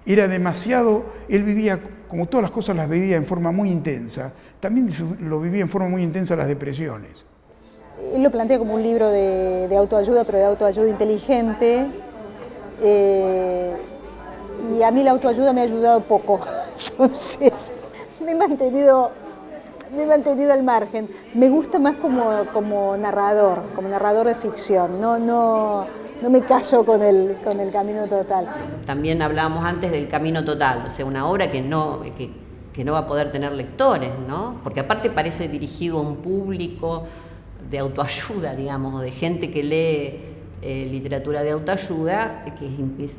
era demasiado, él vivía, como todas las cosas las vivía en forma muy intensa, también lo vivía en forma muy intensa las depresiones. Él lo plantea como un libro de autoayuda, pero de autoayuda inteligente, y a mí la autoayuda me ha ayudado poco, entonces me he mantenido al margen. Me gusta más como narrador de ficción, no me caso con el Camino Total. También hablábamos antes del Camino Total, o sea, una obra que no va a poder tener lectores, ¿no? Porque aparte parece dirigido a un público de autoayuda, digamos, o de gente que lee literatura de autoayuda, que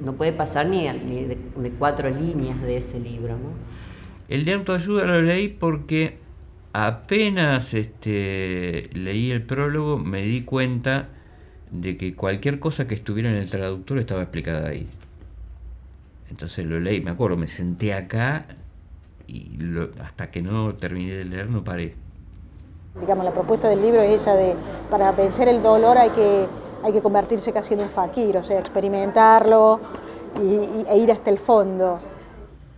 no puede pasar ni de 4 líneas de ese libro, ¿no? El de autoayuda lo leí porque apenas leí el prólogo me di cuenta de que cualquier cosa que estuviera en el traductor estaba explicada ahí. Entonces lo leí, me acuerdo, me senté acá y hasta que no terminé de leer no paré. Digamos, la propuesta del libro es esa de, para vencer el dolor hay que convertirse casi en un fakir, o sea, experimentarlo e ir hasta el fondo.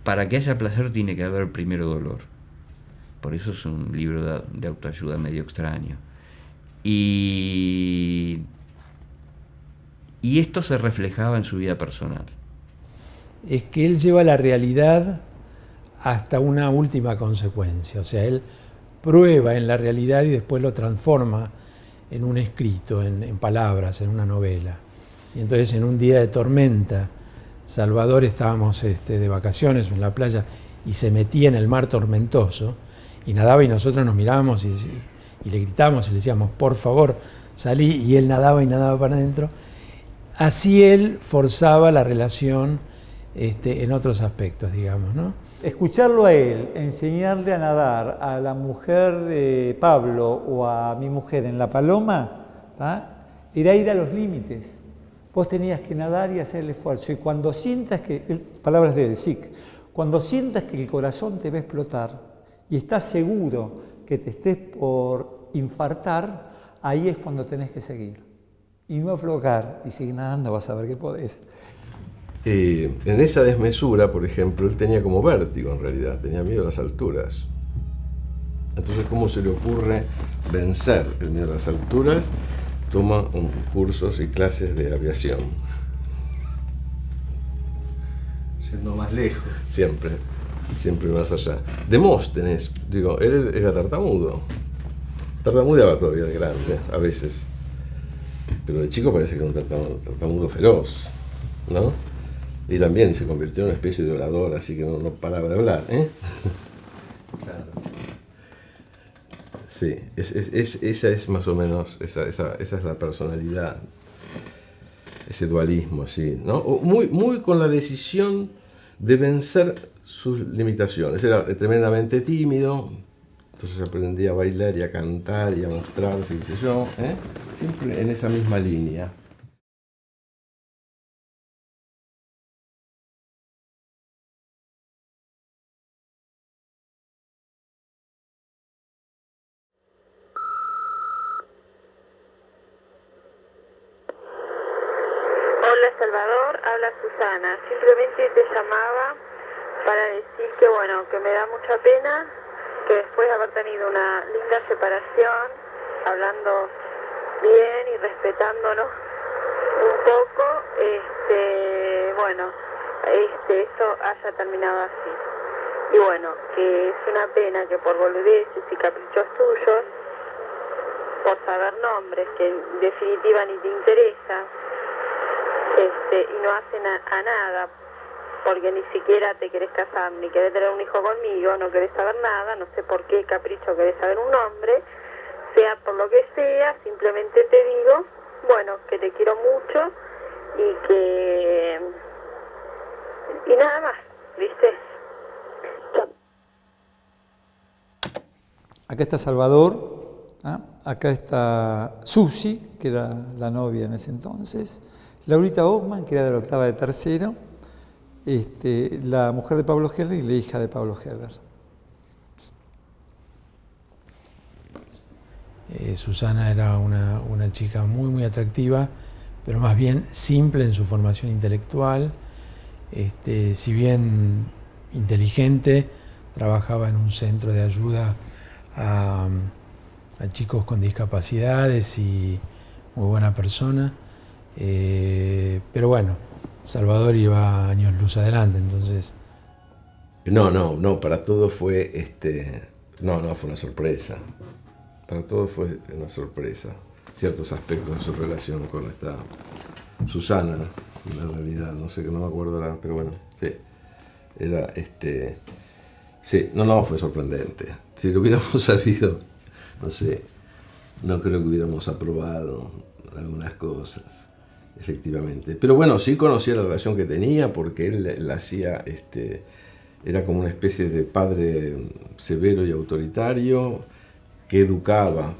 Para que haya placer tiene que haber primero dolor. Por eso es un libro de autoayuda medio extraño. Y esto se reflejaba en su vida personal. Es que él lleva la realidad hasta una última consecuencia. O sea, él prueba en la realidad y después lo transforma en un escrito, en palabras, en una novela. Y entonces en un día de tormenta, Salvador estábamos de vacaciones en la playa y se metía en el mar tormentoso y nadaba y nosotros nos mirábamos y le gritamos y le decíamos, por favor, salí, y él nadaba y nadaba para adentro. Así él forzaba la relación en otros aspectos, digamos, ¿no? Escucharlo a él, enseñarle a nadar a la mujer de Pablo o a mi mujer en La Paloma, era ir a los límites. Vos tenías que nadar y hacer el esfuerzo. Y cuando sientas que, palabras de él, SIC, cuando sientas que el corazón te va a explotar y estás seguro que te estés por infartar, ahí es cuando tenés que seguir. Y no aflojar y seguir nadando, vas a ver que podés. En esa desmesura, por ejemplo, él tenía como vértigo en realidad, tenía miedo a las alturas. Entonces, ¿cómo se le ocurre vencer el miedo a las alturas? Toma cursos y clases de aviación. Yendo más lejos. Siempre más allá. Demóstenes, digo, él era tartamudo. Tartamudeaba todavía de grande, a veces. Pero de chico parece que era un tartamudo feroz, ¿no? Y también se convirtió en una especie de orador, así que no paraba de hablar, ¿eh? Claro. Sí, esa es más o menos, esa es la personalidad, ese dualismo, sí, ¿no? Muy con la decisión de vencer sus limitaciones. Era tremendamente tímido, entonces aprendía a bailar y a cantar y a mostrarse, qué sé yo, ¿eh? Siempre en esa misma línea. Hola Salvador, habla Susana. Simplemente te llamaba para decir que bueno, que me da mucha pena que después de haber tenido una linda separación, hablando bien y respetándonos un poco, eso haya terminado así. Y bueno, que es una pena que por boludeces y caprichos tuyos, por saber nombres que en definitiva ni te interesan, y no hacen a nada, porque ni siquiera te querés casar, ni querés tener un hijo conmigo, no querés saber nada, no sé por qué capricho querés saber un nombre, sea por lo que sea, simplemente te digo, bueno, que te quiero mucho y nada más, ¿viste? Acá está Salvador. Acá está Susi, que era la novia en ese entonces. Laurita Bogman, que era de la octava de tercero. La mujer de Pablo Heller y la hija de Pablo Heller. Susana era una chica muy, muy atractiva, pero más bien simple en su formación intelectual. Si bien inteligente, trabajaba en un centro de ayuda a chicos con discapacidades y muy buena persona. Pero bueno, Salvador iba años luz adelante, entonces... No, para todos fue, fue una sorpresa. Para todos fue una sorpresa. Ciertos aspectos de su relación con esta Susana, en realidad, no sé, que no me acuerdo ahora, pero bueno, sí. Era, sí, fue sorprendente. Si lo hubiéramos sabido, no sé, no creo que hubiéramos aprobado algunas cosas, efectivamente. Pero bueno, sí conocía la relación que tenía, porque él hacía, era como una especie de padre severo y autoritario, que educaba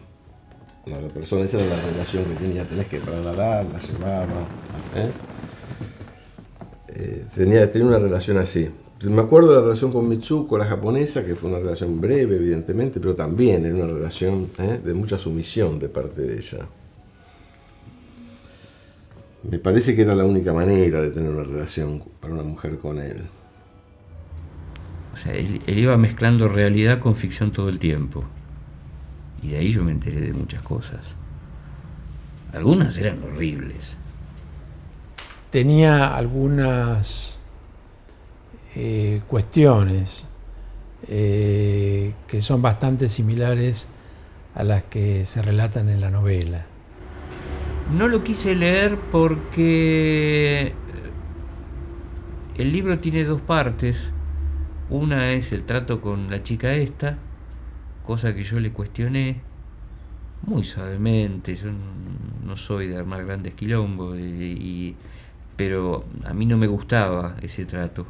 a la persona. Esa era la relación que tenía. Tenés que trasladar, la llevaba. Tenía una relación así. Me acuerdo de la relación con Mitsuko, la japonesa, que fue una relación breve, evidentemente, pero también era una relación de mucha sumisión de parte de ella. Me parece que era la única manera de tener una relación para una mujer con él. O sea, él iba mezclando realidad con ficción todo el tiempo. Y de ahí yo me enteré de muchas cosas. Algunas eran horribles. Tenía algunas cuestiones que son bastante similares a las que se relatan en la novela. No lo quise leer porque el libro tiene dos partes. Una es el trato con la chica esta, cosa que yo le cuestioné muy suavemente. Yo no soy de armar grandes quilombos, pero a mí no me gustaba ese trato.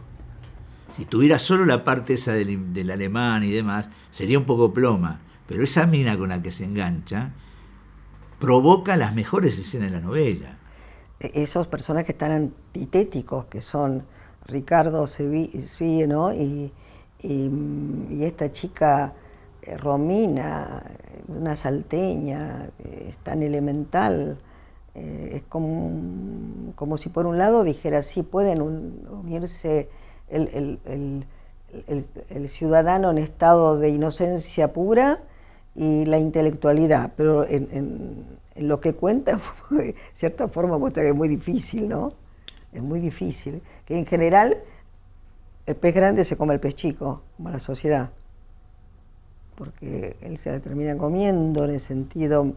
Si tuviera solo la parte esa del alemán y demás, sería un poco ploma, pero esa mina con la que se engancha provoca las mejores escenas de la novela. Esos personajes tan antitéticos que son Ricardo Sevilla, ¿no? y esta chica Romina, una salteña, es tan elemental, es como si por un lado dijera, sí, pueden unirse el ciudadano en estado de inocencia pura y la intelectualidad, pero en lo que cuenta, de cierta forma muestra que es muy difícil, ¿no? Es muy difícil, que en general el pez grande se come al pez chico, como la sociedad, porque él se la termina comiendo en el sentido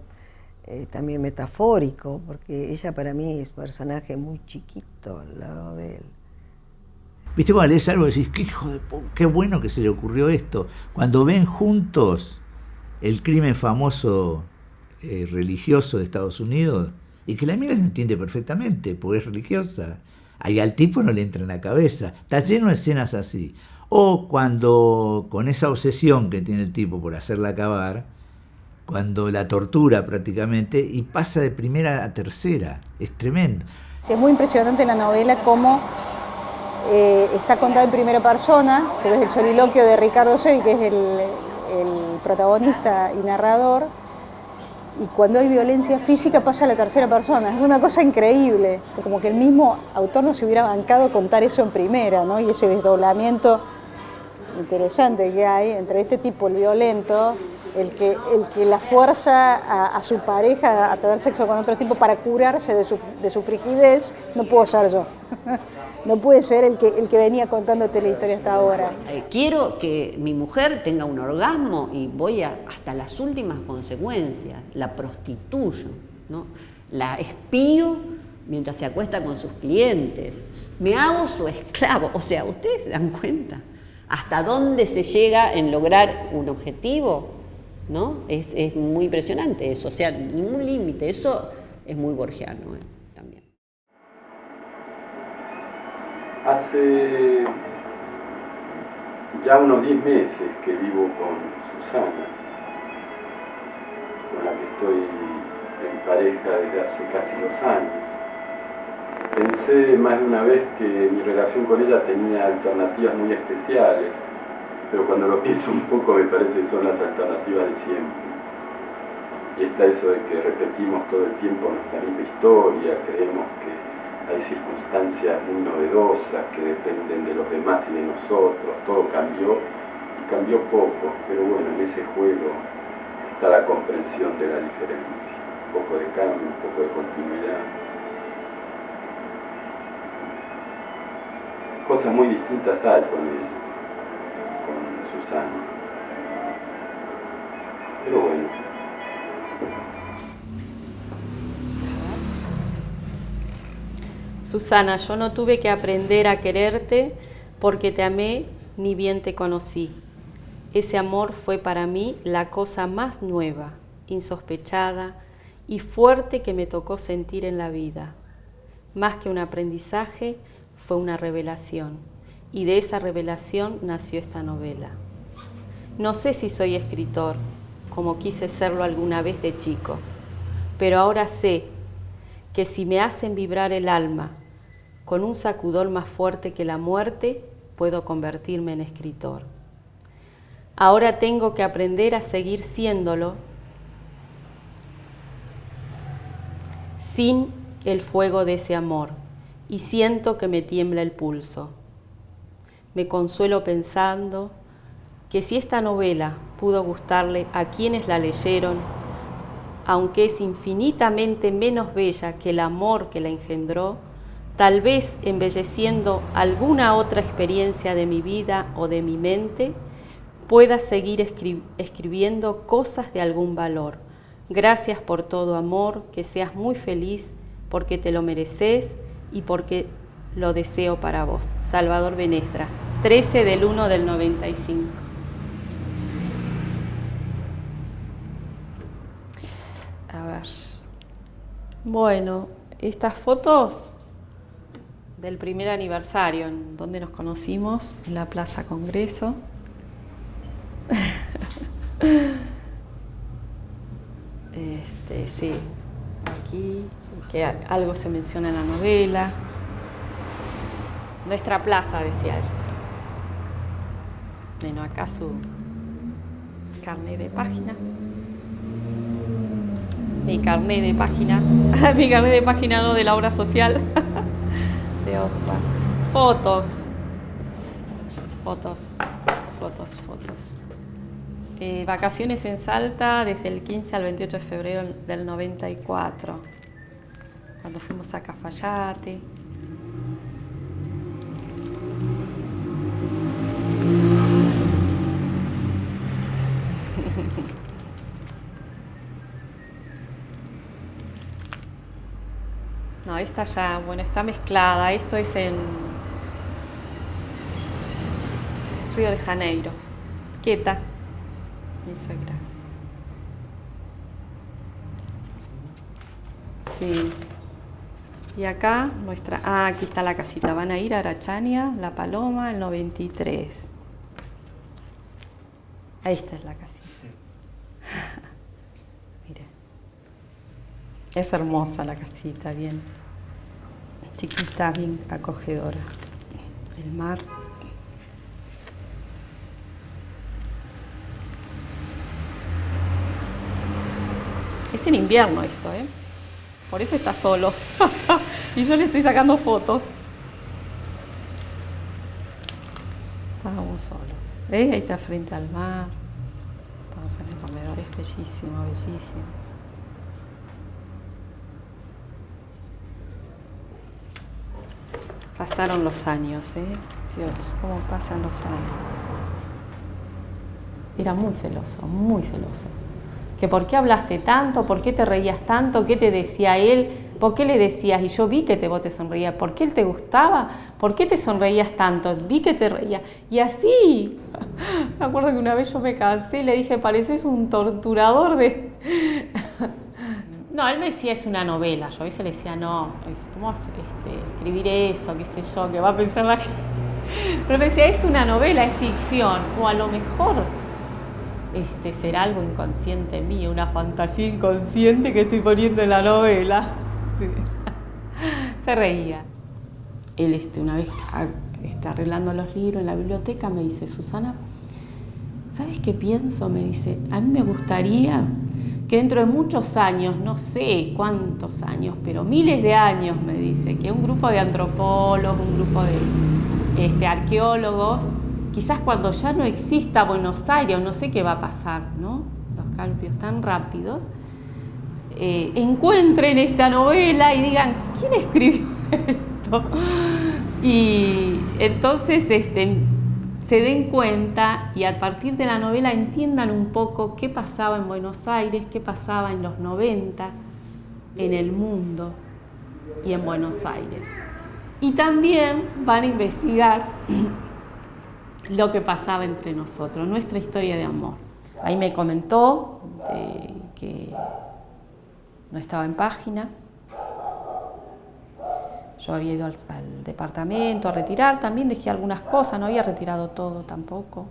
también metafórico, porque ella para mí es un personaje muy chiquito al lado de él. ¿Viste cuando lees algo y decís, qué bueno que se le ocurrió esto? Cuando ven juntos el crimen famoso religioso de Estados Unidos, y que la mina lo entiende perfectamente, porque es religiosa, ahí al tipo no le entra en la cabeza, está lleno de escenas así. O cuando, con esa obsesión que tiene el tipo por hacerla acabar, cuando la tortura prácticamente y pasa de primera a tercera, es tremendo. Sí, es muy impresionante la novela cómo está contada en primera persona, pero es el soliloquio de Ricardo Sevilla, que es el protagonista y narrador, y cuando hay violencia física pasa a la tercera persona. Es una cosa increíble, como que el mismo autor no se hubiera bancado contar eso en primera, ¿no? Y ese desdoblamiento interesante que hay entre este tipo, el violento, el que la fuerza a su pareja a tener sexo con otro tipo para curarse de su frigidez, no puedo ser yo. No puede ser el que venía contándote la historia hasta ahora. Quiero que mi mujer tenga un orgasmo y voy hasta las últimas consecuencias. La prostituyo, ¿no? La espío mientras se acuesta con sus clientes. Me hago su esclavo. O sea, ¿ustedes se dan cuenta? ¿Hasta dónde se llega en lograr un objetivo? ¿No? Es muy impresionante eso. O sea, ningún límite. Eso es muy borgiano, también. Hace ya unos 10 meses que vivo con Susana. con la que estoy en pareja desde hace casi 2 años. Pensé más de una vez que mi relación con ella tenía alternativas muy especiales, pero cuando lo pienso un poco me parece que son las alternativas de siempre. Y está eso de que repetimos todo el tiempo nuestra misma historia, creemos que hay circunstancias muy novedosas que dependen de los demás y de nosotros, todo cambió y cambió poco, pero bueno, en ese juego está la comprensión de la diferencia, un poco de cambio, un poco de continuidad. Cosas muy distintas hay con ella, con Susana. Pero bueno. Susana, yo no tuve que aprender a quererte porque te amé ni bien te conocí. Ese amor fue para mí la cosa más nueva, insospechada y fuerte que me tocó sentir en la vida. Más que un aprendizaje, fue una revelación, y de esa revelación nació esta novela. No sé si soy escritor, como quise serlo alguna vez de chico, pero ahora sé que si me hacen vibrar el alma con un sacudón más fuerte que la muerte, puedo convertirme en escritor. Ahora tengo que aprender a seguir siéndolo sin el fuego de ese amor, y siento que me tiembla el pulso. Me consuelo pensando que si esta novela pudo gustarle a quienes la leyeron, aunque es infinitamente menos bella que el amor que la engendró, tal vez embelleciendo alguna otra experiencia de mi vida o de mi mente, pueda seguir escribiendo cosas de algún valor. Gracias por todo, amor, que seas muy feliz porque te lo mereces y porque lo deseo para vos. Salvador Benestra, 13/1/95. A ver. Bueno, estas fotos del primer aniversario, en donde nos conocimos, en la Plaza Congreso. Sí, aquí, que algo se menciona en la novela. Nuestra plaza, decía él. Bueno, acá su carnet de página. Mi carnet de página. Mi carnet de página no, de la obra social. De otra. Fotos. Vacaciones en Salta desde el 15 al 28 de febrero del 94, cuando fuimos a Cafayate. No, esta ya, bueno, está mezclada. Esto es en Río de Janeiro. Quieta. Mi suegra. Sí. Y acá nuestra... Ah, aquí está la casita. Van a ir a Arachania, La Paloma, el 93. Ahí está la casita. Mire. Es hermosa la casita, bien chiquita, bien acogedora. El mar. Es en invierno esto, ¿eh? Por eso está solo. Y yo le estoy sacando fotos. Estábamos solos. ¿Ves? Ahí está frente al mar. Estamos en el comedor, es bellísimo, bellísimo. Pasaron los años, ¿eh? Dios, cómo pasan los años. Era muy celoso, muy celoso. Que por qué hablaste tanto, por qué te reías tanto, qué te decía él, por qué le decías, y yo vi que vos te sonreías, por qué él te gustaba, por qué te sonreías tanto, vi que te reías. Y así, me acuerdo que una vez yo me cansé y le dije, pareces un torturador de... No, él me decía, es una novela. Yo a veces le decía, no, ¿cómo escribir eso? Qué sé yo, que va a pensar la gente. Pero me decía, es una novela, es ficción. O a lo mejor será algo inconsciente mío, una fantasía inconsciente que estoy poniendo en la novela. Sí. Se reía. Él una vez está arreglando los libros en la biblioteca, me dice, Susana, ¿sabes qué pienso? Me dice, a mí me gustaría que dentro de muchos años, no sé cuántos años, pero miles de años, me dice, que un grupo de antropólogos, un grupo de arqueólogos, quizás cuando ya no exista Buenos Aires, no sé qué va a pasar, ¿no? Los cambios tan rápidos, encuentren esta novela y digan, ¿quién escribió esto? Y entonces se den cuenta y a partir de la novela entiendan un poco qué pasaba en Buenos Aires, qué pasaba en los 90, en el mundo y en Buenos Aires. Y también van a investigar lo que pasaba entre nosotros, nuestra historia de amor. Ahí me comentó que no estaba en página. Yo había ido al departamento a retirar, también dejé algunas cosas, no había retirado todo tampoco.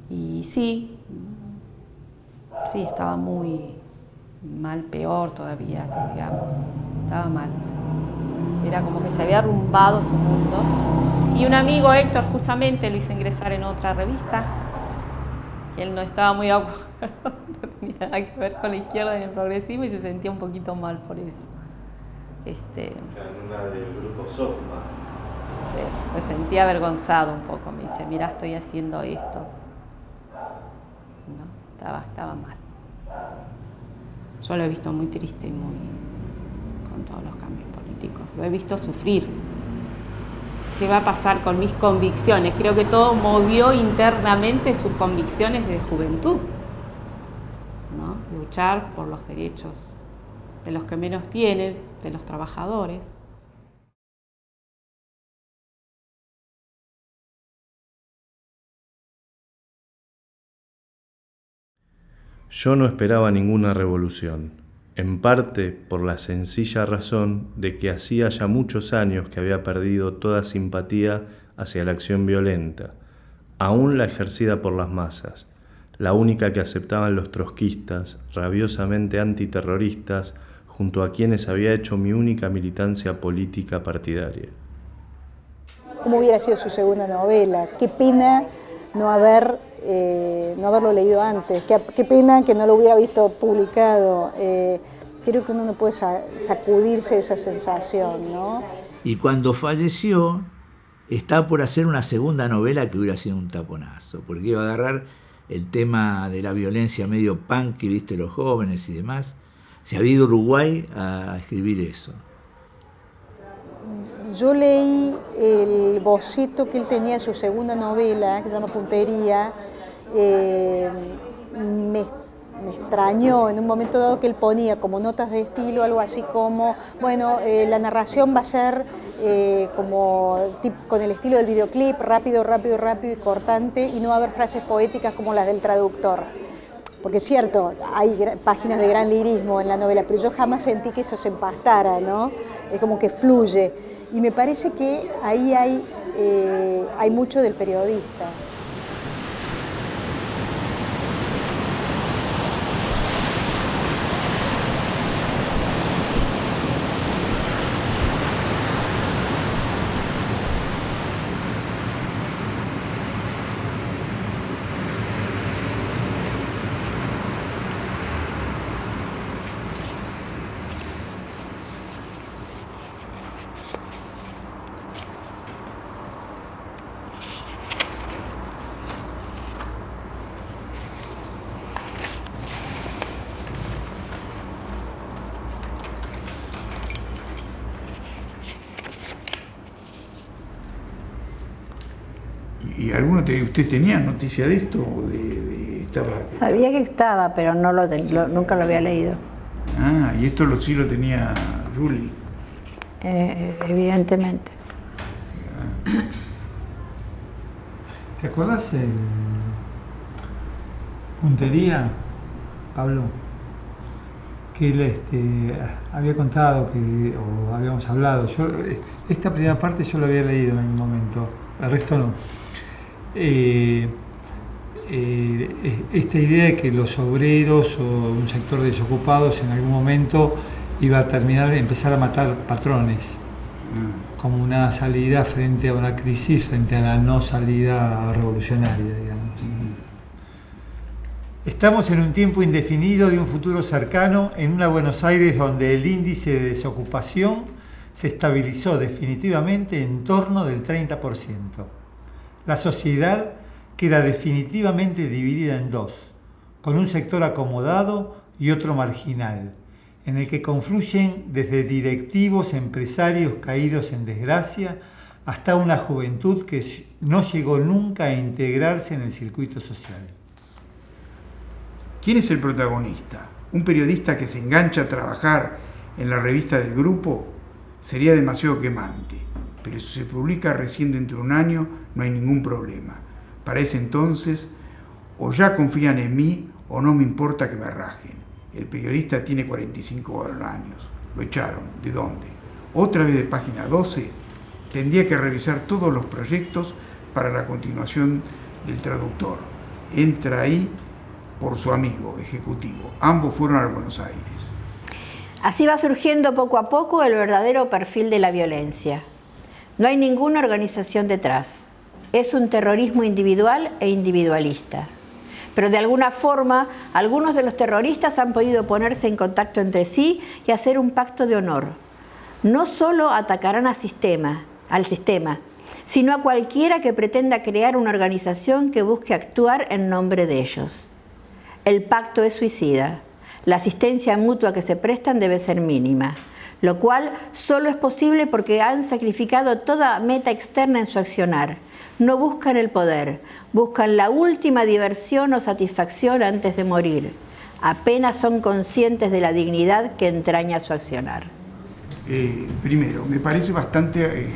Y sí, estaba muy mal, peor todavía, digamos, estaba mal. Era como que se había arrumbado su mundo. Y un amigo, Héctor, justamente lo hizo ingresar en otra revista, que él no estaba muy de acuerdo, no tenía nada que ver con la izquierda ni el progresismo y se sentía un poquito mal por eso. En una del grupo SOCMA. Sí, se sentía avergonzado un poco, me dice, mira, estoy haciendo esto. No, estaba mal. Yo lo he visto muy triste y muy con todos los cambios políticos. Lo he visto sufrir. ¿Qué va a pasar con mis convicciones? Creo que todo movió internamente sus convicciones de juventud, ¿no? Luchar por los derechos de los que menos tienen, de los trabajadores. Yo no esperaba ninguna revolución, en parte por la sencilla razón de que hacía ya muchos años que había perdido toda simpatía hacia la acción violenta, aún la ejercida por las masas, la única que aceptaban los trotskistas, rabiosamente antiterroristas, junto a quienes había hecho mi única militancia política partidaria. ¿Cómo hubiera sido su segunda novela? Qué pena no haberlo leído antes, qué pena que no lo hubiera visto publicado. Creo que uno no puede sacudirse esa sensación, ¿no? Y cuando falleció, estaba por hacer una segunda novela que hubiera sido un taponazo, porque iba a agarrar el tema de la violencia medio punk, viste, los jóvenes y demás. Se había ido a Uruguay a escribir eso. Yo leí el boceto que él tenía de su segunda novela, que se llama Puntería. Me extrañó en un momento dado que él ponía como notas de estilo, algo así como, bueno, la narración va a ser con el estilo del videoclip, rápido y cortante, y no va a haber frases poéticas como las del traductor. Porque es cierto, hay páginas de gran lirismo en la novela, pero yo jamás sentí que eso se empastara, ¿no? Es como que fluye. Y me parece que ahí hay mucho del periodista. ¿Y usted tenía noticia de esto? Sabía que estaba, pero nunca lo había leído. Ah, y esto sí lo tenía Julie. Evidentemente. ¿Te acuerdas en Puntería, Pablo? Que él había contado o habíamos hablado. Esta primera parte yo lo había leído en algún momento, el resto no. esta idea de que los obreros o un sector de desocupados en algún momento iba a empezar a matar patrones, como una salida frente a una crisis, frente a la no salida revolucionaria, digamos. Estamos en un tiempo indefinido de un futuro cercano, en una Buenos Aires donde el índice de desocupación se estabilizó definitivamente en torno del 30%. La sociedad queda definitivamente dividida en dos, con un sector acomodado y otro marginal, en el que confluyen desde directivos, empresarios caídos en desgracia, hasta una juventud que no llegó nunca a integrarse en el circuito social. ¿Quién es el protagonista? ¿Un periodista que se engancha a trabajar en la revista del grupo? Sería demasiado quemante, pero si se publica recién dentro de un año no hay ningún problema. Para ese entonces, o ya confían en mí o no me importa que me rajen. El periodista tiene 45 años. Lo echaron. ¿De dónde? Otra vez de página 12. Tendría que revisar todos los proyectos para la continuación del traductor. Entra ahí por su amigo ejecutivo. Ambos fueron a Buenos Aires. Así va surgiendo poco a poco el verdadero perfil de la violencia. No hay ninguna organización detrás. Es un terrorismo individual e individualista. Pero de alguna forma, algunos de los terroristas han podido ponerse en contacto entre sí y hacer un pacto de honor. No solo atacarán al sistema, sino a cualquiera que pretenda crear una organización que busque actuar en nombre de ellos. El pacto es suicida. La asistencia mutua que se prestan debe ser mínima, lo cual solo es posible porque han sacrificado toda meta externa en su accionar. No buscan el poder, buscan la última diversión o satisfacción antes de morir. Apenas son conscientes de la dignidad que entraña su accionar. Primero, me parece bastante...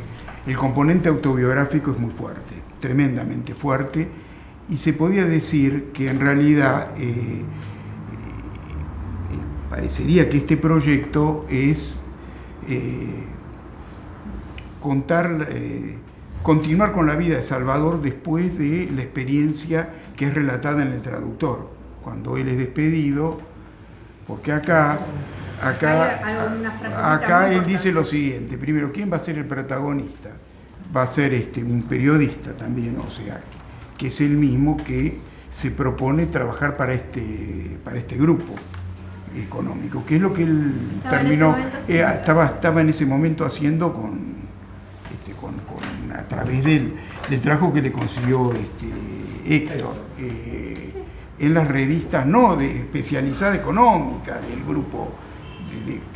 el componente autobiográfico es muy fuerte, tremendamente fuerte, y se podía decir que en realidad parecería que este proyecto es continuar con la vida de Salvador después de la experiencia que es relatada en el traductor, cuando él es despedido, porque acá él dice lo siguiente: primero, ¿quién va a ser el protagonista? Va a ser un periodista también, o sea, que es el mismo que se propone trabajar para este grupo económico, que es lo que él estaba en ese momento haciendo a través del trabajo que le consiguió Héctor en las revistas especializada económica del grupo,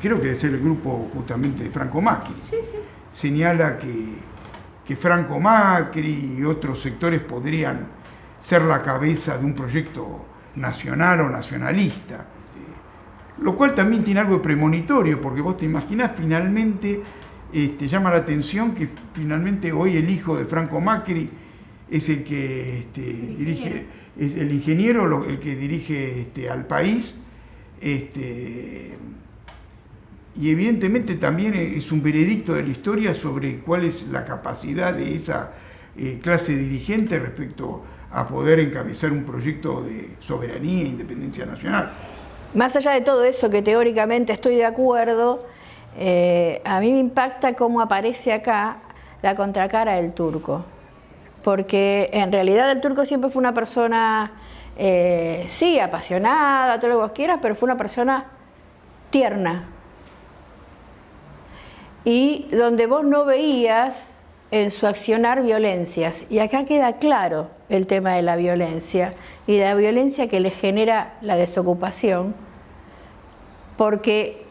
creo que debe ser el grupo justamente de Franco Macri. Señala que Franco Macri y otros sectores podrían ser la cabeza de un proyecto nacional o nacionalista, lo cual también tiene algo de premonitorio, porque vos te imaginás, finalmente llama la atención que finalmente hoy el hijo de Franco Macri es el que dirige, es el ingeniero, el que dirige al país, y evidentemente también es un veredicto de la historia sobre cuál es la capacidad de esa clase dirigente respecto a poder encabezar un proyecto de soberanía e independencia nacional. Más allá de todo eso, que teóricamente estoy de acuerdo, a mí me impacta cómo aparece acá la contracara del Turco. Porque en realidad el Turco siempre fue una persona, sí, apasionada, todo lo que vos quieras, pero fue una persona tierna. Y donde vos no veías en su accionar violencias. Y acá queda claro el tema de la violencia y de la violencia que le genera la desocupación, porque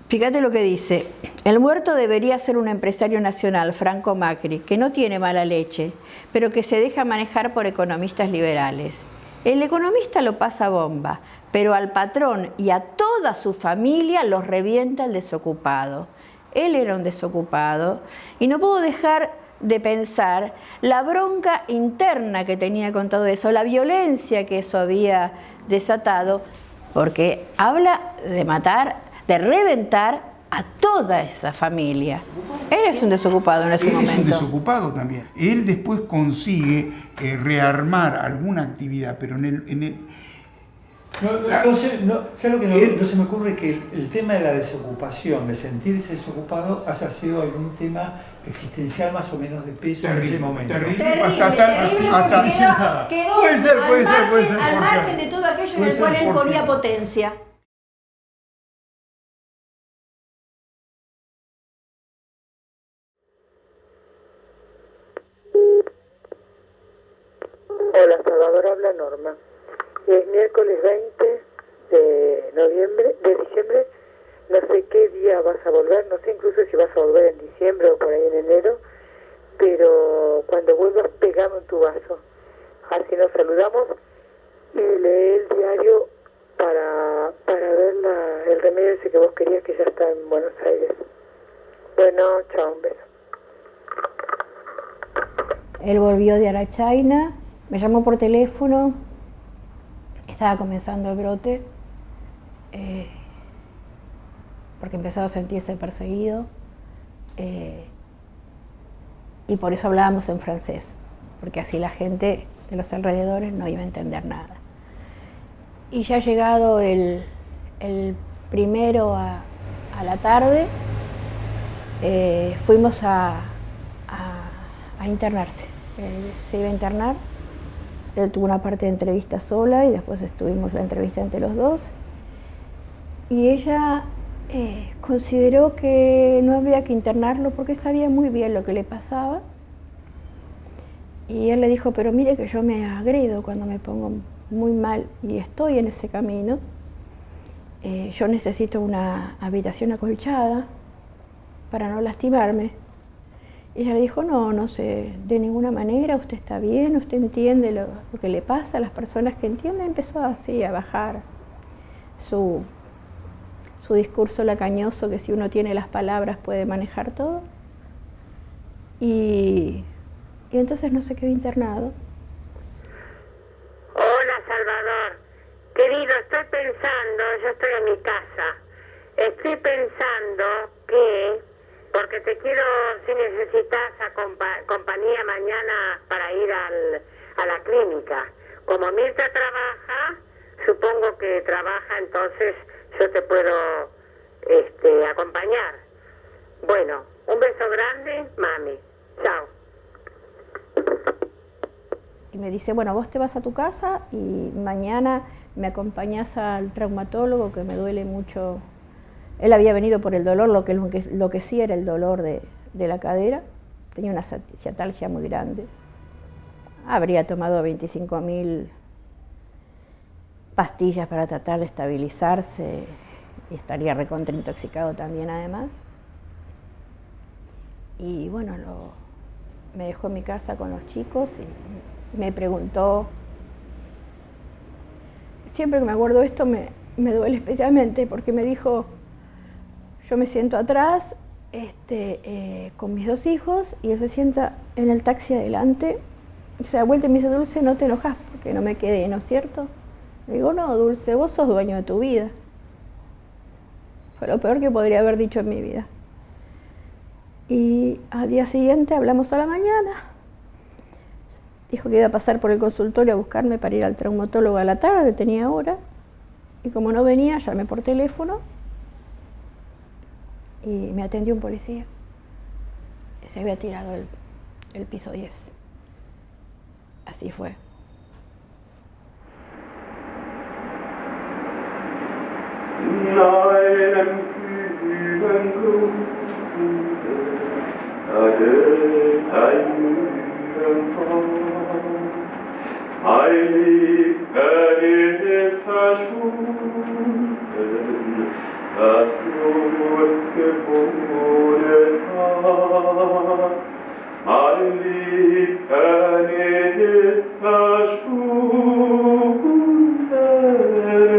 fíjate lo que dice: el muerto debería ser un empresario nacional, Franco Macri, que no tiene mala leche, pero que se deja manejar por economistas liberales. El economista lo pasa bomba, pero al patrón y a toda su familia los revienta el desocupado. Él era un desocupado y no puedo dejar de pensar la bronca interna que tenía con todo eso, la violencia que eso había desatado, porque habla de matar, de reventar a toda esa familia. Él es un desocupado en ese momento. Él es un desocupado también. Él después consigue rearmar alguna actividad, pero en el ¿Sabes lo que no se me ocurre? Que el tema de la desocupación, de sentirse desocupado, haya sido algún tema existencial más o menos de peso en ese momento. Terrible, quedó al margen de todo aquello en el cual él ponía potencia. Hola, Salvador, habla Norma. Es miércoles 20 de diciembre, no sé qué día vas a volver, no sé incluso si vas a volver en diciembre o por ahí en enero, pero cuando vuelvas pegame en tu vaso, así nos saludamos y lee el diario para ver el remedio ese que vos querías, que ya está en Buenos Aires. Bueno, chao, un beso. Él volvió de Arachaina, me llamó por teléfono. Estaba comenzando el brote, porque empezaba a sentirse perseguido, y por eso hablábamos en francés, porque así la gente de los alrededores no iba a entender nada. Y ya llegado el primero a la tarde, fuimos a internarse. Se iba a internar. Él tuvo una parte de entrevista sola y después estuvimos la entrevista entre los dos. Y ella consideró que no había que internarlo porque sabía muy bien lo que le pasaba. Y él le dijo, pero mire que yo me agredo cuando me pongo muy mal y estoy en ese camino. Yo necesito una habitación acolchada para no lastimarme. Ella le dijo, no sé, de ninguna manera, usted está bien, usted entiende lo que le pasa a las personas que entienden. Empezó así a bajar su discurso lacañoso, que si uno tiene las palabras puede manejar todo. Y entonces no se quedó internado. Hola, Salvador. Querido, estoy pensando, yo estoy en mi casa, estoy pensando que, porque te quiero, si necesitas compañía mañana para ir a la clínica. Como Mirta trabaja, supongo que trabaja, entonces yo te puedo acompañar. Bueno, un beso grande, mami. Chao. Y me dice, bueno, vos te vas a tu casa y mañana me acompañás al traumatólogo, que me duele mucho. Él había venido por el dolor, lo que sí era el dolor de la cadera. Tenía una ciatalgia muy grande. Habría tomado 25.000 pastillas para tratar de estabilizarse y estaría recontraintoxicado también además. Y bueno, me dejó en mi casa con los chicos y me preguntó. Siempre que me acuerdo de esto me duele especialmente porque me dijo, yo me siento atrás con mis dos hijos y él se sienta en el taxi adelante y se da vuelta y me dice, Dulce, no te enojas porque no me quedé, ¿no es cierto? Le digo, no, Dulce, vos sos dueño de tu vida. Fue lo peor que podría haber dicho en mi vida. Y al día siguiente hablamos a la mañana. Dijo que iba a pasar por el consultorio a buscarme para ir al traumatólogo a la tarde, tenía hora. Y como no venía, llamé por teléfono y me atendió un policía. Se había tirado el piso 10. Así fue. Das Blut geboren hat, mein Lieben ist verschwunden,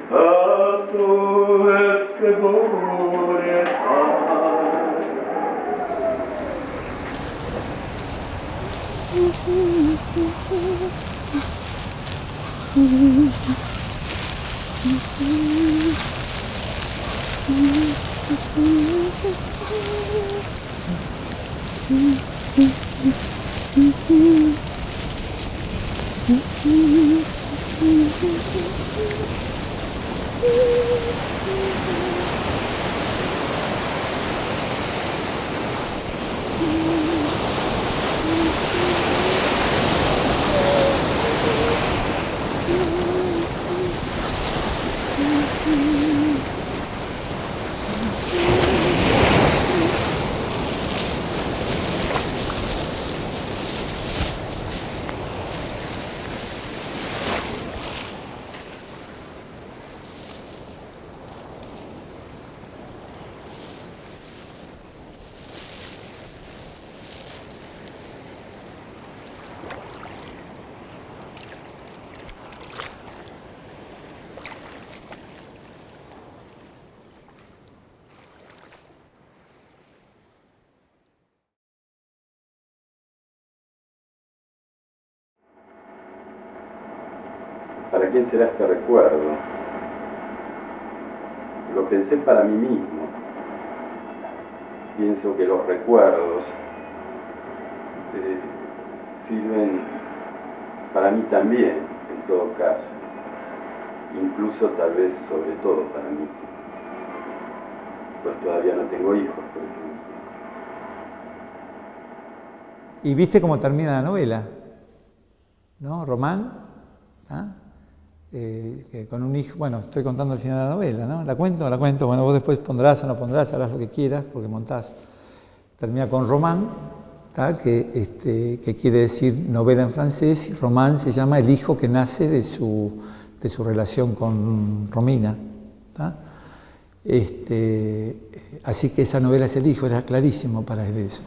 das Blut geboren hat. ¿Para quién será este recuerdo? Lo pensé para mí mismo. Pienso que los recuerdos sirven para mí también, en todo caso. Incluso tal vez sobre todo para mí. Pues todavía no tengo hijos, por ejemplo. ¿Y viste cómo termina la novela? ¿No? Román, ¿ah? Que con un hijo, bueno, estoy contando el final de la novela, ¿no? ¿La cuento? Bueno, vos después pondrás o no pondrás, harás lo que quieras, porque montás. Termina con Román, ¿tá? Que quiere decir novela en francés, y Román se llama el hijo que nace de su relación con Romina, ¿tá? Así que esa novela es el hijo, era clarísimo para él eso.